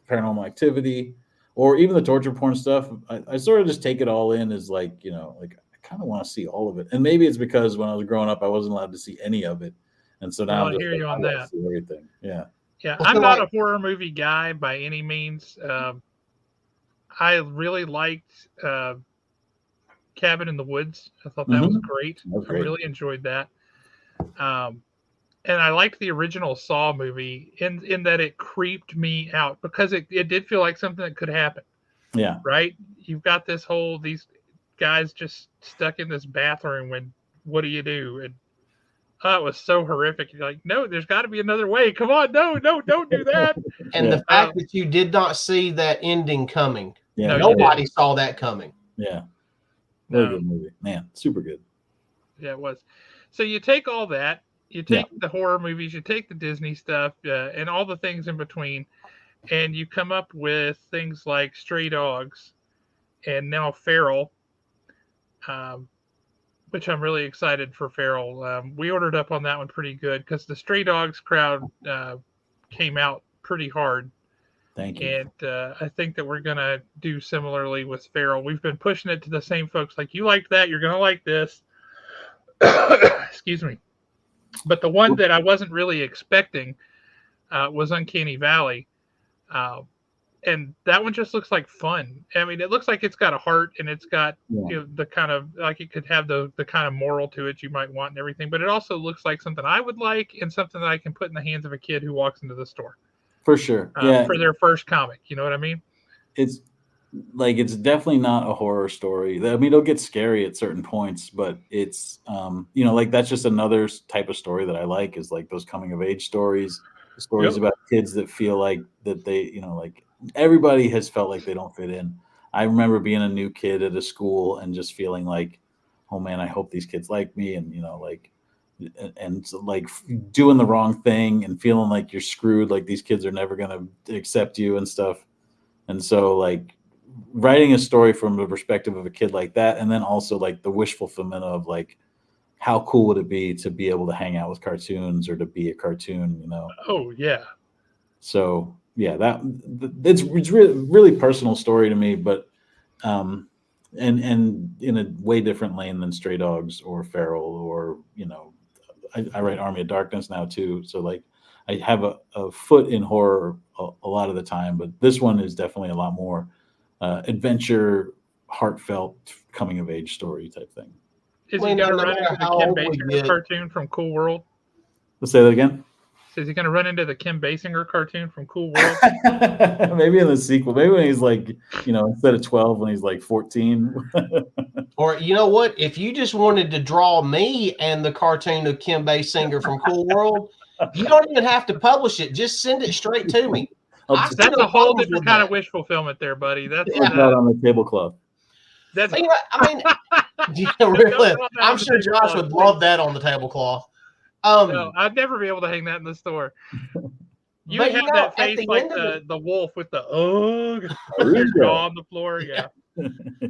Speaker 3: Paranormal Activity, or even the torture porn stuff. I sort of just take it all in as like, like I kind of want to see all of it. And maybe it's because when I was growing up, I wasn't allowed to see any of it. And so now
Speaker 1: I hear you on that.
Speaker 3: See everything. Yeah.
Speaker 1: Yeah. I'm not a horror movie guy by any means. I really liked Cabin in the Woods. I thought that was great. I really enjoyed that. And I liked the original Saw movie in that it creeped me out because it did feel like something that could happen.
Speaker 3: Yeah.
Speaker 1: Right? You've got these guys just stuck in this bathroom, and what do you do? And it was so horrific. You're like, no, there's got to be another way. Come on, no, don't do that.
Speaker 2: And the fact that you did not see that ending coming.
Speaker 3: Yeah.
Speaker 2: Nobody saw that coming.
Speaker 3: Yeah. Very good movie. Man, super good.
Speaker 1: Yeah, it was. So you take all that, you take the horror movies, you take the Disney stuff, and all the things in between, and you come up with things like Stray Dogs and now Feral, which I'm really excited for Feral. We ordered up on that one pretty good because the Stray Dogs crowd came out pretty hard.
Speaker 3: Thank you.
Speaker 1: And I think that we're going to do similarly with Feral. We've been pushing it to the same folks. Like, you liked that, you're going to like this. Excuse me. But the one that I wasn't really expecting was Uncanny Valley. And that one just looks like fun. I mean, it looks like it's got a heart, and it's got the kind of, like, it could have the kind of moral to it you might want and everything. But it also looks like something I would like and something that I can put in the hands of a kid who walks into the store.
Speaker 3: For sure.
Speaker 1: For their first comic. You know what I mean?
Speaker 3: It's definitely not a horror story. I mean, it'll get scary at certain points, but it's, like that's just another type of story that I like, is like those coming of age stories, stories about kids that feel like that they, like everybody has felt like they don't fit in. I remember being a new kid at a school and just feeling like, oh man, I hope these kids like me. And, and like doing the wrong thing and feeling like you're screwed, like these kids are never going to accept you and stuff. And so like writing a story from the perspective of a kid like that, and then also like the wish fulfillment of like, how cool would it be to be able to hang out with cartoons or to be a cartoon,
Speaker 1: Oh yeah.
Speaker 3: So yeah, it's really, really personal story to me, but and in a way different lane than Stray Dogs or Feral or, I write Army of Darkness now too. So like I have a foot in horror a lot of the time, but this one is definitely a lot more adventure, heartfelt, coming of age story type thing.
Speaker 1: Is he going to run into the Kim Basinger cartoon from Cool World?
Speaker 3: Let's say that again.
Speaker 1: Is he going to run into the Kim Basinger cartoon from Cool World?
Speaker 3: Maybe in the sequel. Maybe when he's like, instead of 12, when he's like 14.
Speaker 2: Or you know what? If you just wanted to draw me and the cartoon of Kim Basinger from Cool World, you don't even have to publish it. Just send it straight to me.
Speaker 1: That's a whole different kind of wish fulfillment there, buddy. That's
Speaker 3: not on the tablecloth.
Speaker 1: That's.
Speaker 2: I mean, Yeah, really.
Speaker 1: Don't
Speaker 2: I'm sure Josh would love that on the tablecloth.
Speaker 1: No, I'd never be able to hang that in the store. You
Speaker 2: But
Speaker 1: have that face like the wolf with the your jaw on the floor. Yeah.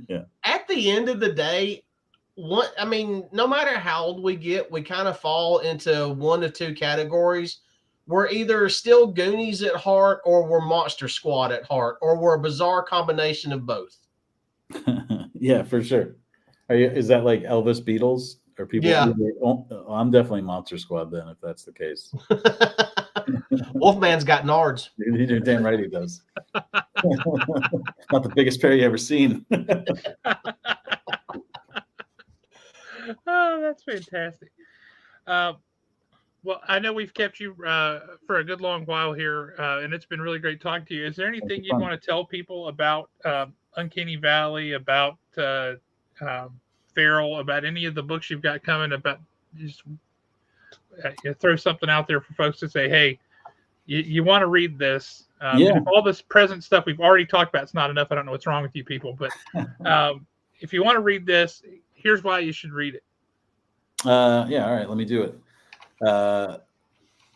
Speaker 3: Yeah.
Speaker 2: At the end of the day, no matter how old we get, we kind of fall into one of two categories. We're either still Goonies at heart, or we're Monster Squad at heart, or we're a bizarre combination of both.
Speaker 3: Yeah, for sure. Is that like Elvis Beatles? Or people?
Speaker 2: Yeah.
Speaker 3: I'm definitely Monster Squad then, if that's the case.
Speaker 2: Wolfman's got nards.
Speaker 3: You're damn right he does. Not the biggest pair you ever seen.
Speaker 1: Oh, that's fantastic. Well, I know we've kept you for a good long while here, and it's been really great talking to you. Is there anything you'd want to tell people about Uncanny Valley, about Feral, about any of the books you've got coming? About just throw something out there for folks to say, hey, you want to read this.
Speaker 3: Yeah.
Speaker 1: If all this present stuff we've already talked about is not enough, I don't know what's wrong with you people, but if you want to read this, here's why you should read it.
Speaker 3: Yeah, all right, let me do it.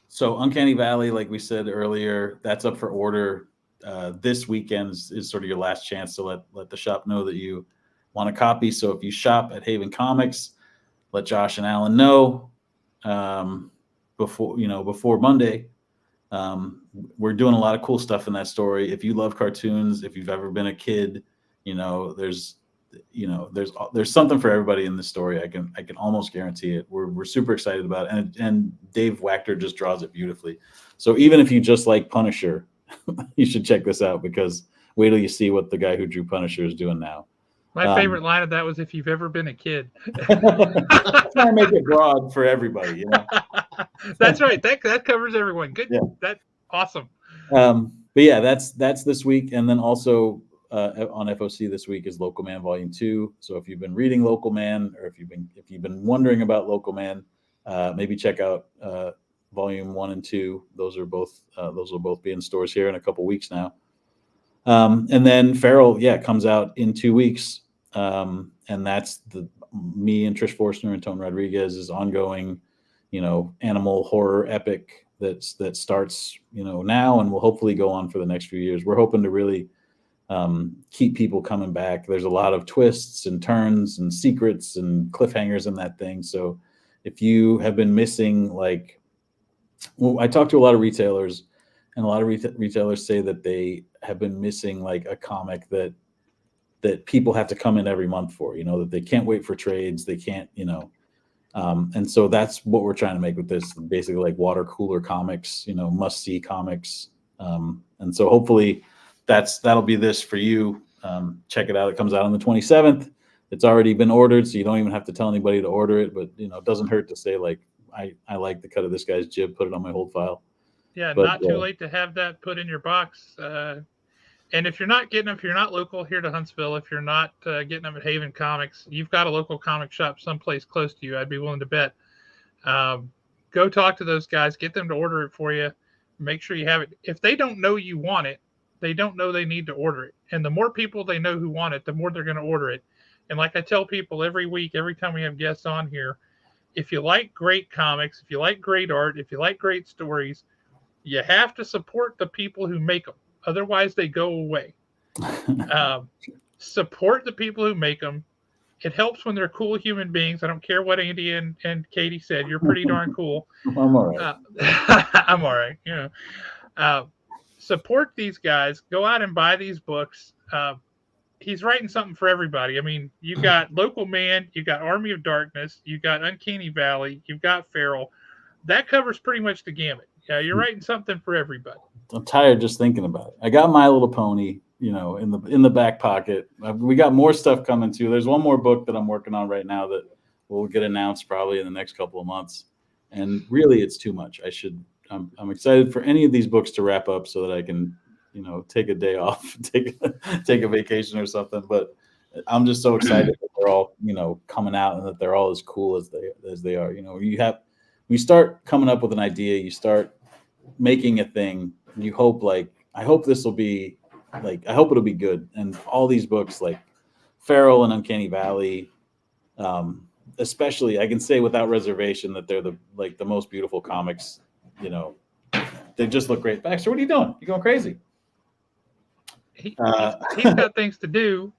Speaker 3: So Uncanny Valley, like we said earlier, that's up for order. This weekend is sort of your last chance to let the shop know that you want a copy. So if you shop at Haven Comics, let Josh and Alan know before Monday. We're doing a lot of cool stuff in that story. If you love cartoons, if you've ever been a kid, there's something for everybody in this story. I can almost guarantee it. We're super excited about it. And Dave Wachter just draws it beautifully. So even if you just like Punisher, you should check this out, because wait till you see what the guy who drew Punisher is doing now.
Speaker 1: My favorite line of that was, if you've ever been a kid.
Speaker 3: Try to make it broad for everybody,
Speaker 1: That's right. That covers everyone. Good. Yeah. That's awesome.
Speaker 3: But yeah, that's this week. And then also on FOC this week is Local Man Volume 2. So if you've been reading Local Man, or if you've been wondering about Local Man, maybe check out Volume 1 and 2. Those will both be in stores here in a couple weeks now. And then Feral, comes out in 2 weeks. And that's me and Trish Forstner and Tone Rodriguez's ongoing, animal horror epic that starts, now and will hopefully go on for the next few years. We're hoping to really keep people coming back. There's a lot of twists and turns and secrets and cliffhangers in that thing. So if you have been missing, I talked to a lot of retailers, and a lot of retailers say that they have been missing a comic that people have to come in every month for, that they can't wait for trades. They can't, and so that's what we're trying to make with this, basically water cooler comics, must see comics. And so hopefully that'll be this for you. Check it out. It comes out on the 27th. It's already been ordered, so you don't even have to tell anybody to order it, but it doesn't hurt to say I like the cut of this guy's jib, put it on my hold file.
Speaker 1: Yeah. But, not too late to have that put in your box. And if you're not getting them, if you're not local here to Huntsville, if you're not getting them at Haven Comics, you've got a local comic shop someplace close to you, I'd be willing to bet. Go talk to those guys, get them to order it for you. Make sure you have it. If they don't know you want it, they don't know they need to order it. And the more people they know who want it, the more they're going to order it. And like I tell people every week, every time we have guests on here, if you like great comics, if you like great art, if you like great stories, you have to support the people who make them. Otherwise, they go away. Support the people who make them. It helps when they're cool human beings. I don't care what Andy and Katie said. You're pretty darn cool.
Speaker 3: I'm all right.
Speaker 1: I'm all right. Support these guys. Go out and buy these books. He's writing something for everybody. I mean, you got Local Man, you got Army of Darkness, you got Uncanny Valley, you've got Feral. That covers pretty much the gamut. You're writing something for everybody.
Speaker 3: I'm tired just thinking about it. I got My Little Pony, in the back pocket. We got more stuff coming too. There's one more book that I'm working on right now that will get announced probably in the next couple of months. And really, it's too much. I'm excited for any of these books to wrap up so that I can, take a day off, take a vacation or something. But I'm just so excited that they're all, coming out, and that they're all as cool as they are. You start coming up with an idea, you start making a thing. You hope I hope this will be I hope it'll be good. And all these books like Feral and Uncanny Valley, Especially, I can say without reservation that they're the most beautiful comics. You know, they just look great. Baxter, what are you doing? You going crazy?
Speaker 1: He's got things to do.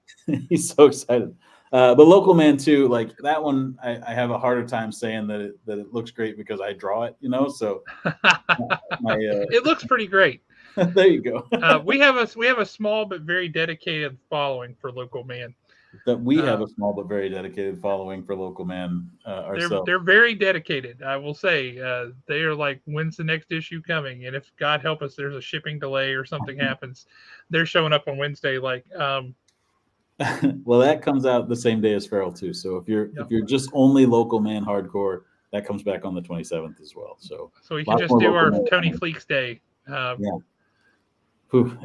Speaker 3: He's so excited. But Local Man too, like that one, I have a harder time saying that it looks great because I draw it. You know, so
Speaker 1: it looks pretty great.
Speaker 3: There you go.
Speaker 1: We have a small but very dedicated following for Local Man.
Speaker 3: That we have a small but very dedicated following for Local Man ourselves.
Speaker 1: They're very dedicated. I will say they are like, when's the next issue coming? And if God help us, there's a shipping delay or something happens, they're showing up on Wednesday. Like,
Speaker 3: well, that comes out the same day as Feral too. So if you're just only Local Man hardcore, that comes back on the 27th as well. So
Speaker 1: we can just do our Tony Fleecs Day.
Speaker 3: Yeah.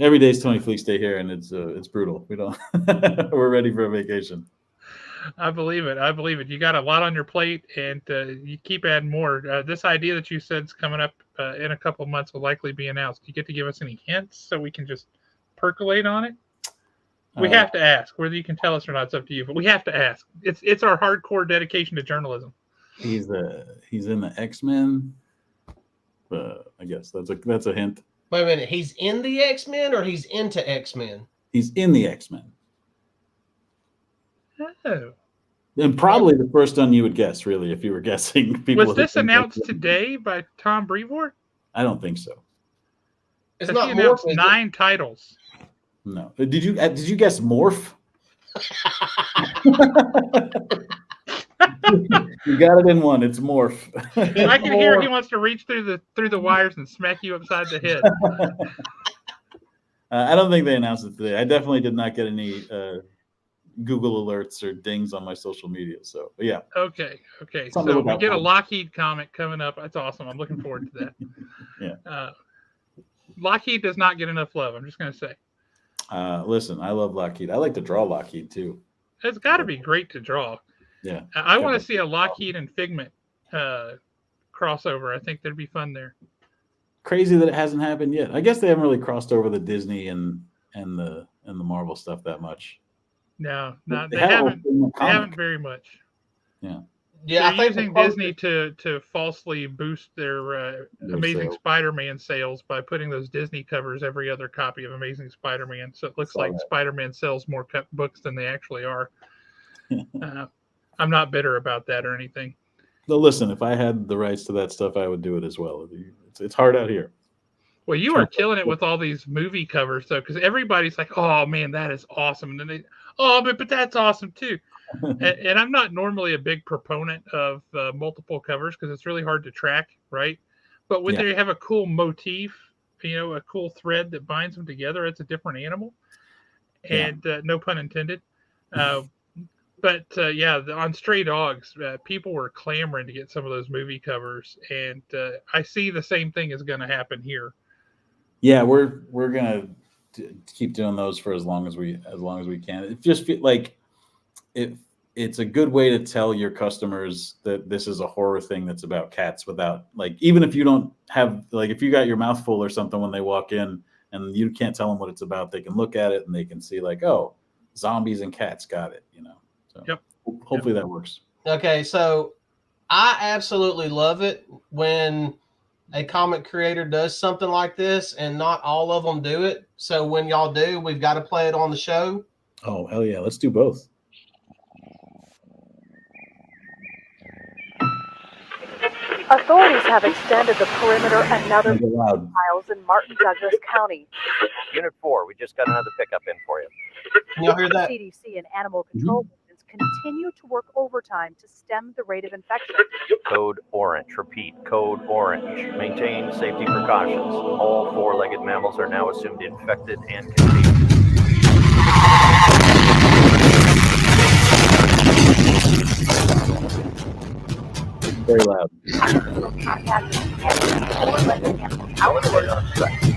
Speaker 3: Every day is Tony Fleecs Day here, and it's brutal. We don't. We're ready for a vacation.
Speaker 1: I believe it. You got a lot on your plate, and you keep adding more. This idea that you said is coming up in a couple of months will likely be announced. Do you get to give us any hints so we can just percolate on it? We have to ask. Whether you can tell us or not, it's up to you. But we have to ask. It's our hardcore dedication to journalism.
Speaker 3: He's in the X-Men. I guess that's a hint.
Speaker 2: Wait a minute. He's in the X-Men or he's into X-Men?
Speaker 3: He's in the X-Men.
Speaker 1: Oh.
Speaker 3: And probably the first one you would guess, really, if you were guessing.
Speaker 1: Was this announced today by Tom Brevoort?
Speaker 3: I don't think so.
Speaker 2: It's not
Speaker 1: he announced 9 titles.
Speaker 3: No. Did you guess Morph? You got it in one. It's Morph.
Speaker 1: I can hear he wants to reach through the wires and smack you upside the head.
Speaker 3: I don't think they announced it today. I definitely did not get any Google alerts or dings on my social media. So, but yeah.
Speaker 1: Okay. So we get a Lockheed comic coming up. That's awesome. I'm looking forward to that.
Speaker 3: Yeah.
Speaker 1: Lockheed does not get enough love. I'm just going to say.
Speaker 3: Listen, I love Lockheed. I like to draw Lockheed too.
Speaker 1: It's got to be great to draw.
Speaker 3: Yeah.
Speaker 1: I want to see a Lockheed and Figment crossover. I think there'd be fun there.
Speaker 3: Crazy that it hasn't happened yet. I guess they haven't really crossed over the Disney and the Marvel stuff that much.
Speaker 1: No, they haven't. They haven't very much.
Speaker 3: Yeah.
Speaker 2: Yeah,
Speaker 1: they're using Disney to falsely boost their Amazing Spider-Man sales by putting those Disney covers every other copy of Amazing Spider-Man. So it looks like Spider-Man sells more books than they actually are. I'm not bitter about that or anything.
Speaker 3: No, listen, if I had the rights to that stuff, I would do it as well. It's hard out here.
Speaker 1: Well, you are killing it with all these movie covers, though, because everybody's like, "Oh man, that is awesome," and then they, "Oh, but that's awesome too." and I'm not normally a big proponent of multiple covers because it's really hard to track, right? But when they have a cool motif, a cool thread that binds them together, it's a different animal. And no pun intended. But on Stray Dogs, people were clamoring to get some of those movie covers, and I see the same thing is going to happen here.
Speaker 3: Yeah, we're gonna keep doing those for as long as we can. It just feel like it's a good way to tell your customers that this is a horror thing that's about cats without, like, even if you don't have, like, if you got your mouth full or something when they walk in and you can't tell them what it's about, they can look at it and they can see, like, oh, zombies and cats, got it, So hopefully that works.
Speaker 2: Okay, so I absolutely love it when a comic creator does something like this, and not all of them do it. So when y'all do, we've got to play it on the show.
Speaker 3: Oh, hell yeah. Let's do both.
Speaker 4: Authorities have extended the perimeter another miles in Martin Douglas County.
Speaker 5: Unit 4, we just got another pickup in for you.
Speaker 2: Can y'all hear that?
Speaker 4: CDC and animal control agents continue to work overtime to stem the rate of infection.
Speaker 5: Code orange. Repeat, code orange. Maintain safety precautions. All four-legged mammals are now assumed infected and contagious.
Speaker 3: Very loud.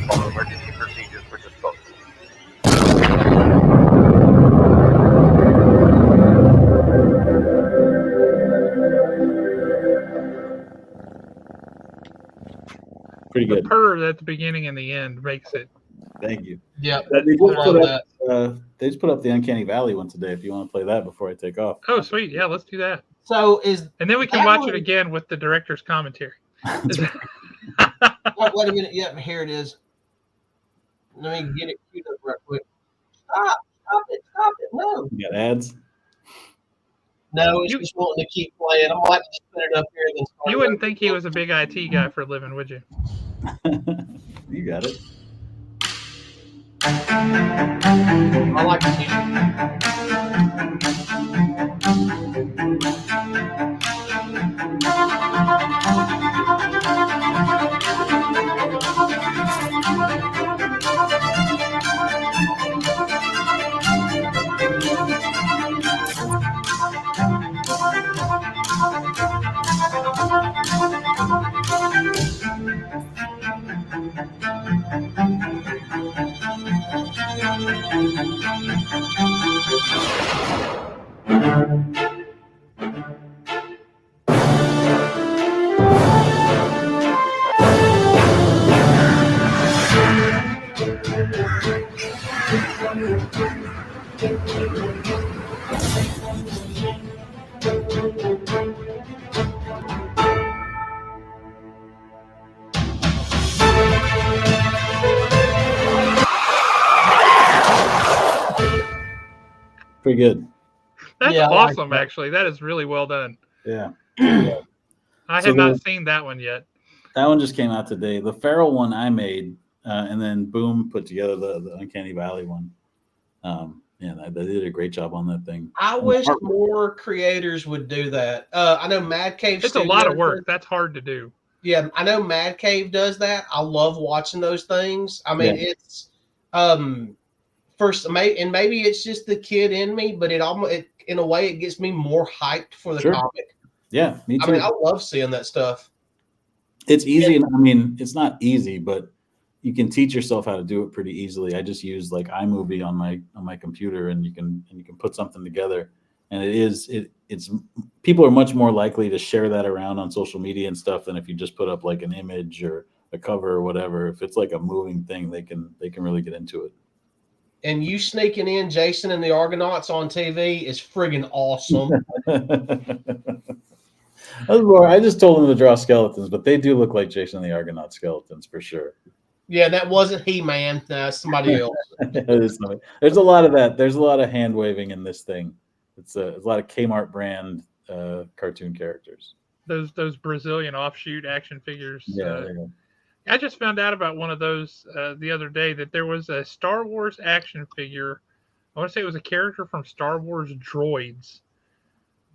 Speaker 5: All emergency procedures for disposal.
Speaker 3: Pretty good.
Speaker 1: The purr at the beginning and the end makes it.
Speaker 3: Thank you.
Speaker 2: Yeah.
Speaker 3: they just put up the Uncanny Valley one today. If you want to play that before I take off.
Speaker 1: Oh, sweet. Yeah, let's do that.
Speaker 2: So
Speaker 1: and then we can watch it again with the director's commentary.
Speaker 2: Oh, wait a minute. Yep, here it is. Let me get it queued up real quick. Stop it, no.
Speaker 3: You got ads?
Speaker 2: No, it's just wanting to keep playing. I'm like to spin it up here. And then
Speaker 1: you wouldn't think he was a big IT guy for a living, would you?
Speaker 3: You got it.
Speaker 2: I like to
Speaker 3: Pretty good.
Speaker 1: That's awesome, like actually. That is really well done.
Speaker 3: Yeah.
Speaker 1: I have not seen that one yet.
Speaker 3: That one just came out today. The Feral one I made, and then Boom put together the Uncanny Valley one. They did a great job on that thing.
Speaker 2: I wish more creators would do that. I know Mad Cave.
Speaker 1: It's a lot of work. That's hard to do.
Speaker 2: Yeah, I know Mad Cave does that. I love watching those things. I mean, it's first, and maybe it's just the kid in me, but it in a way it gets me more hyped for the comic.
Speaker 3: Yeah, me too.
Speaker 2: I mean, I love seeing that stuff.
Speaker 3: It's easy. I mean, it's not easy, but you can teach yourself how to do it pretty easily. I just use like iMovie on my computer, and you can put something together. And it's people are much more likely to share that around on social media and stuff than if you just put up like an image or a cover or whatever. If it's like a moving thing, they can really get into it.
Speaker 2: And you sneaking in Jason and the Argonauts on TV is friggin' awesome.
Speaker 3: I just told them to draw skeletons, but they do look like Jason and the Argonaut skeletons for sure.
Speaker 2: Yeah, that wasn't He-Man. That's somebody else.
Speaker 3: There's a lot of that. There's a lot of hand waving in this thing. It's a lot of Kmart brand cartoon characters.
Speaker 1: Those Brazilian offshoot action figures.
Speaker 3: Yeah.
Speaker 1: I just found out about one of those the other day, that there was a Star Wars action figure. I want to say it was a character from Star Wars Droids.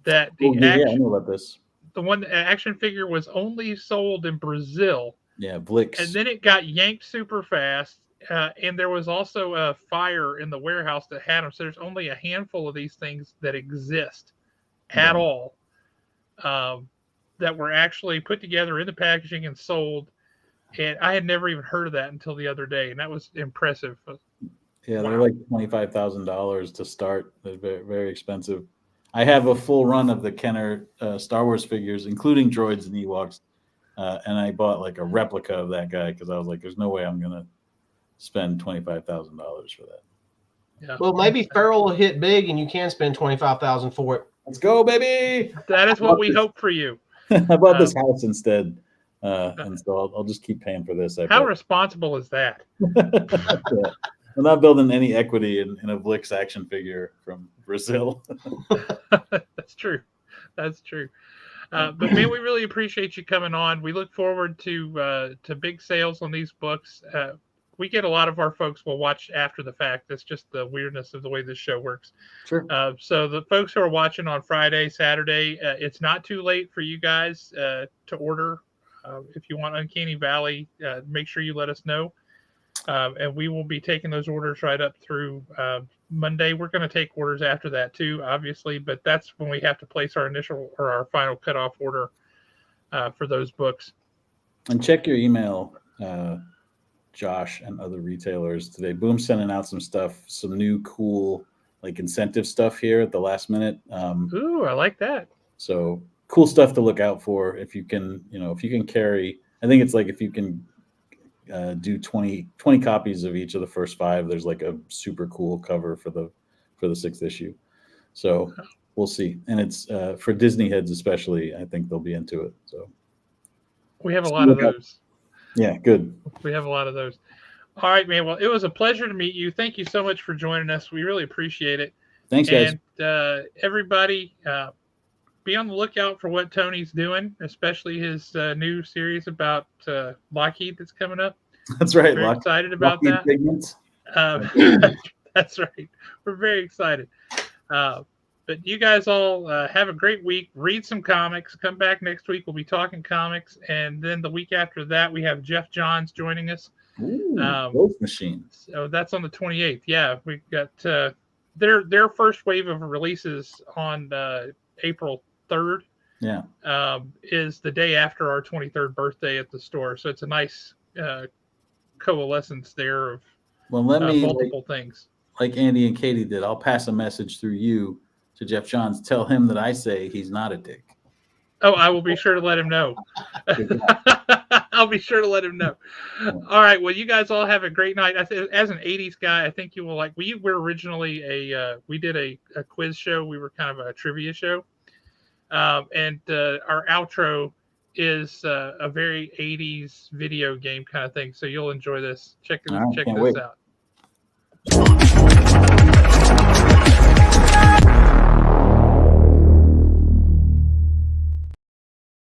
Speaker 1: I
Speaker 3: know about this.
Speaker 1: The one action figure was only sold in Brazil.
Speaker 3: Yeah, Fleecs.
Speaker 1: And then it got yanked super fast. And there was also a fire in the warehouse that had them. So there's only a handful of these things that exist at all, that were actually put together in the packaging and sold. And I had never even heard of that until the other day. And that was impressive.
Speaker 3: Yeah, they're like $25,000 to start. They're very, very expensive. I have a full run of the Kenner Star Wars figures, including droids and Ewoks. And I bought like a replica of that guy because I was like, there's no way I'm going to spend $25,000 for that.
Speaker 1: Yeah.
Speaker 2: Well, maybe Feral will hit big and you can spend $25,000 for it.
Speaker 3: Let's go, baby.
Speaker 1: That is what we hope for you.
Speaker 3: I bought this house instead. And so I'll just keep paying for this.
Speaker 1: How responsible is that?
Speaker 3: Yeah. I'm not building any equity in a Fleecs action figure from Brazil.
Speaker 1: That's true. That's true. But man, we really appreciate you coming on. We look forward to big sales on these books. We get a lot of our folks will watch after the fact. That's just the weirdness of the way this show works.
Speaker 3: Sure.
Speaker 1: So the folks who are watching on Friday, Saturday, it's not too late for you guys to order. If you want Uncanny Valley, make sure you let us know. And we will be taking those orders right up through Monday. We're going to take orders after that too, obviously, but that's when we have to place our initial or our final cutoff order for those books.
Speaker 3: And check your email, Josh and other retailers today. Boom's sending out some stuff, some new cool like incentive stuff here at the last minute.
Speaker 1: Ooh, I like that.
Speaker 3: So cool stuff to look out for if you can carry. I think it's like if you can do 20 copies of each of the first 5. There's like a super cool cover for the 6th issue. So we'll see. And it's for Disney heads especially. I think they'll be into it. So
Speaker 1: we have a lot of those.
Speaker 3: Yeah, good.
Speaker 1: We have a lot of those. All right, man. Well, it was a pleasure to meet you. Thank you so much for joining us. We really appreciate it.
Speaker 3: Thanks, guys.
Speaker 1: And everybody, be on the lookout for what Tony's doing, especially his new series about Lockheed that's coming up.
Speaker 3: That's right.
Speaker 1: Very excited about
Speaker 3: Lockheed
Speaker 1: that.
Speaker 3: Pigments.
Speaker 1: That's right. We're very excited. But you guys all have a great week. Read some comics. Come back next week. We'll be talking comics. And then the week after that, we have Jeff Johns joining us.
Speaker 3: Ooh, Ghost Machine.
Speaker 1: So that's on the 28th. Yeah, we've got their first wave of releases on April 3rd.
Speaker 3: Yeah.
Speaker 1: Is the day after our 23rd birthday at the store. So it's a nice coalescence there of multiple things.
Speaker 3: Like Andy and Katie did. I'll pass a message through you to Jeff Johns. Tell him that I say he's not a dick.
Speaker 1: Oh, I will be sure to let him know. I'll be sure to let him know. All right. Well, you guys all have a great night. As an 80s guy, I think you will like. We were originally we did a quiz show. We were kind of a trivia show. And our outro is a very 80s video game kind of thing. So you'll enjoy this. Check this out.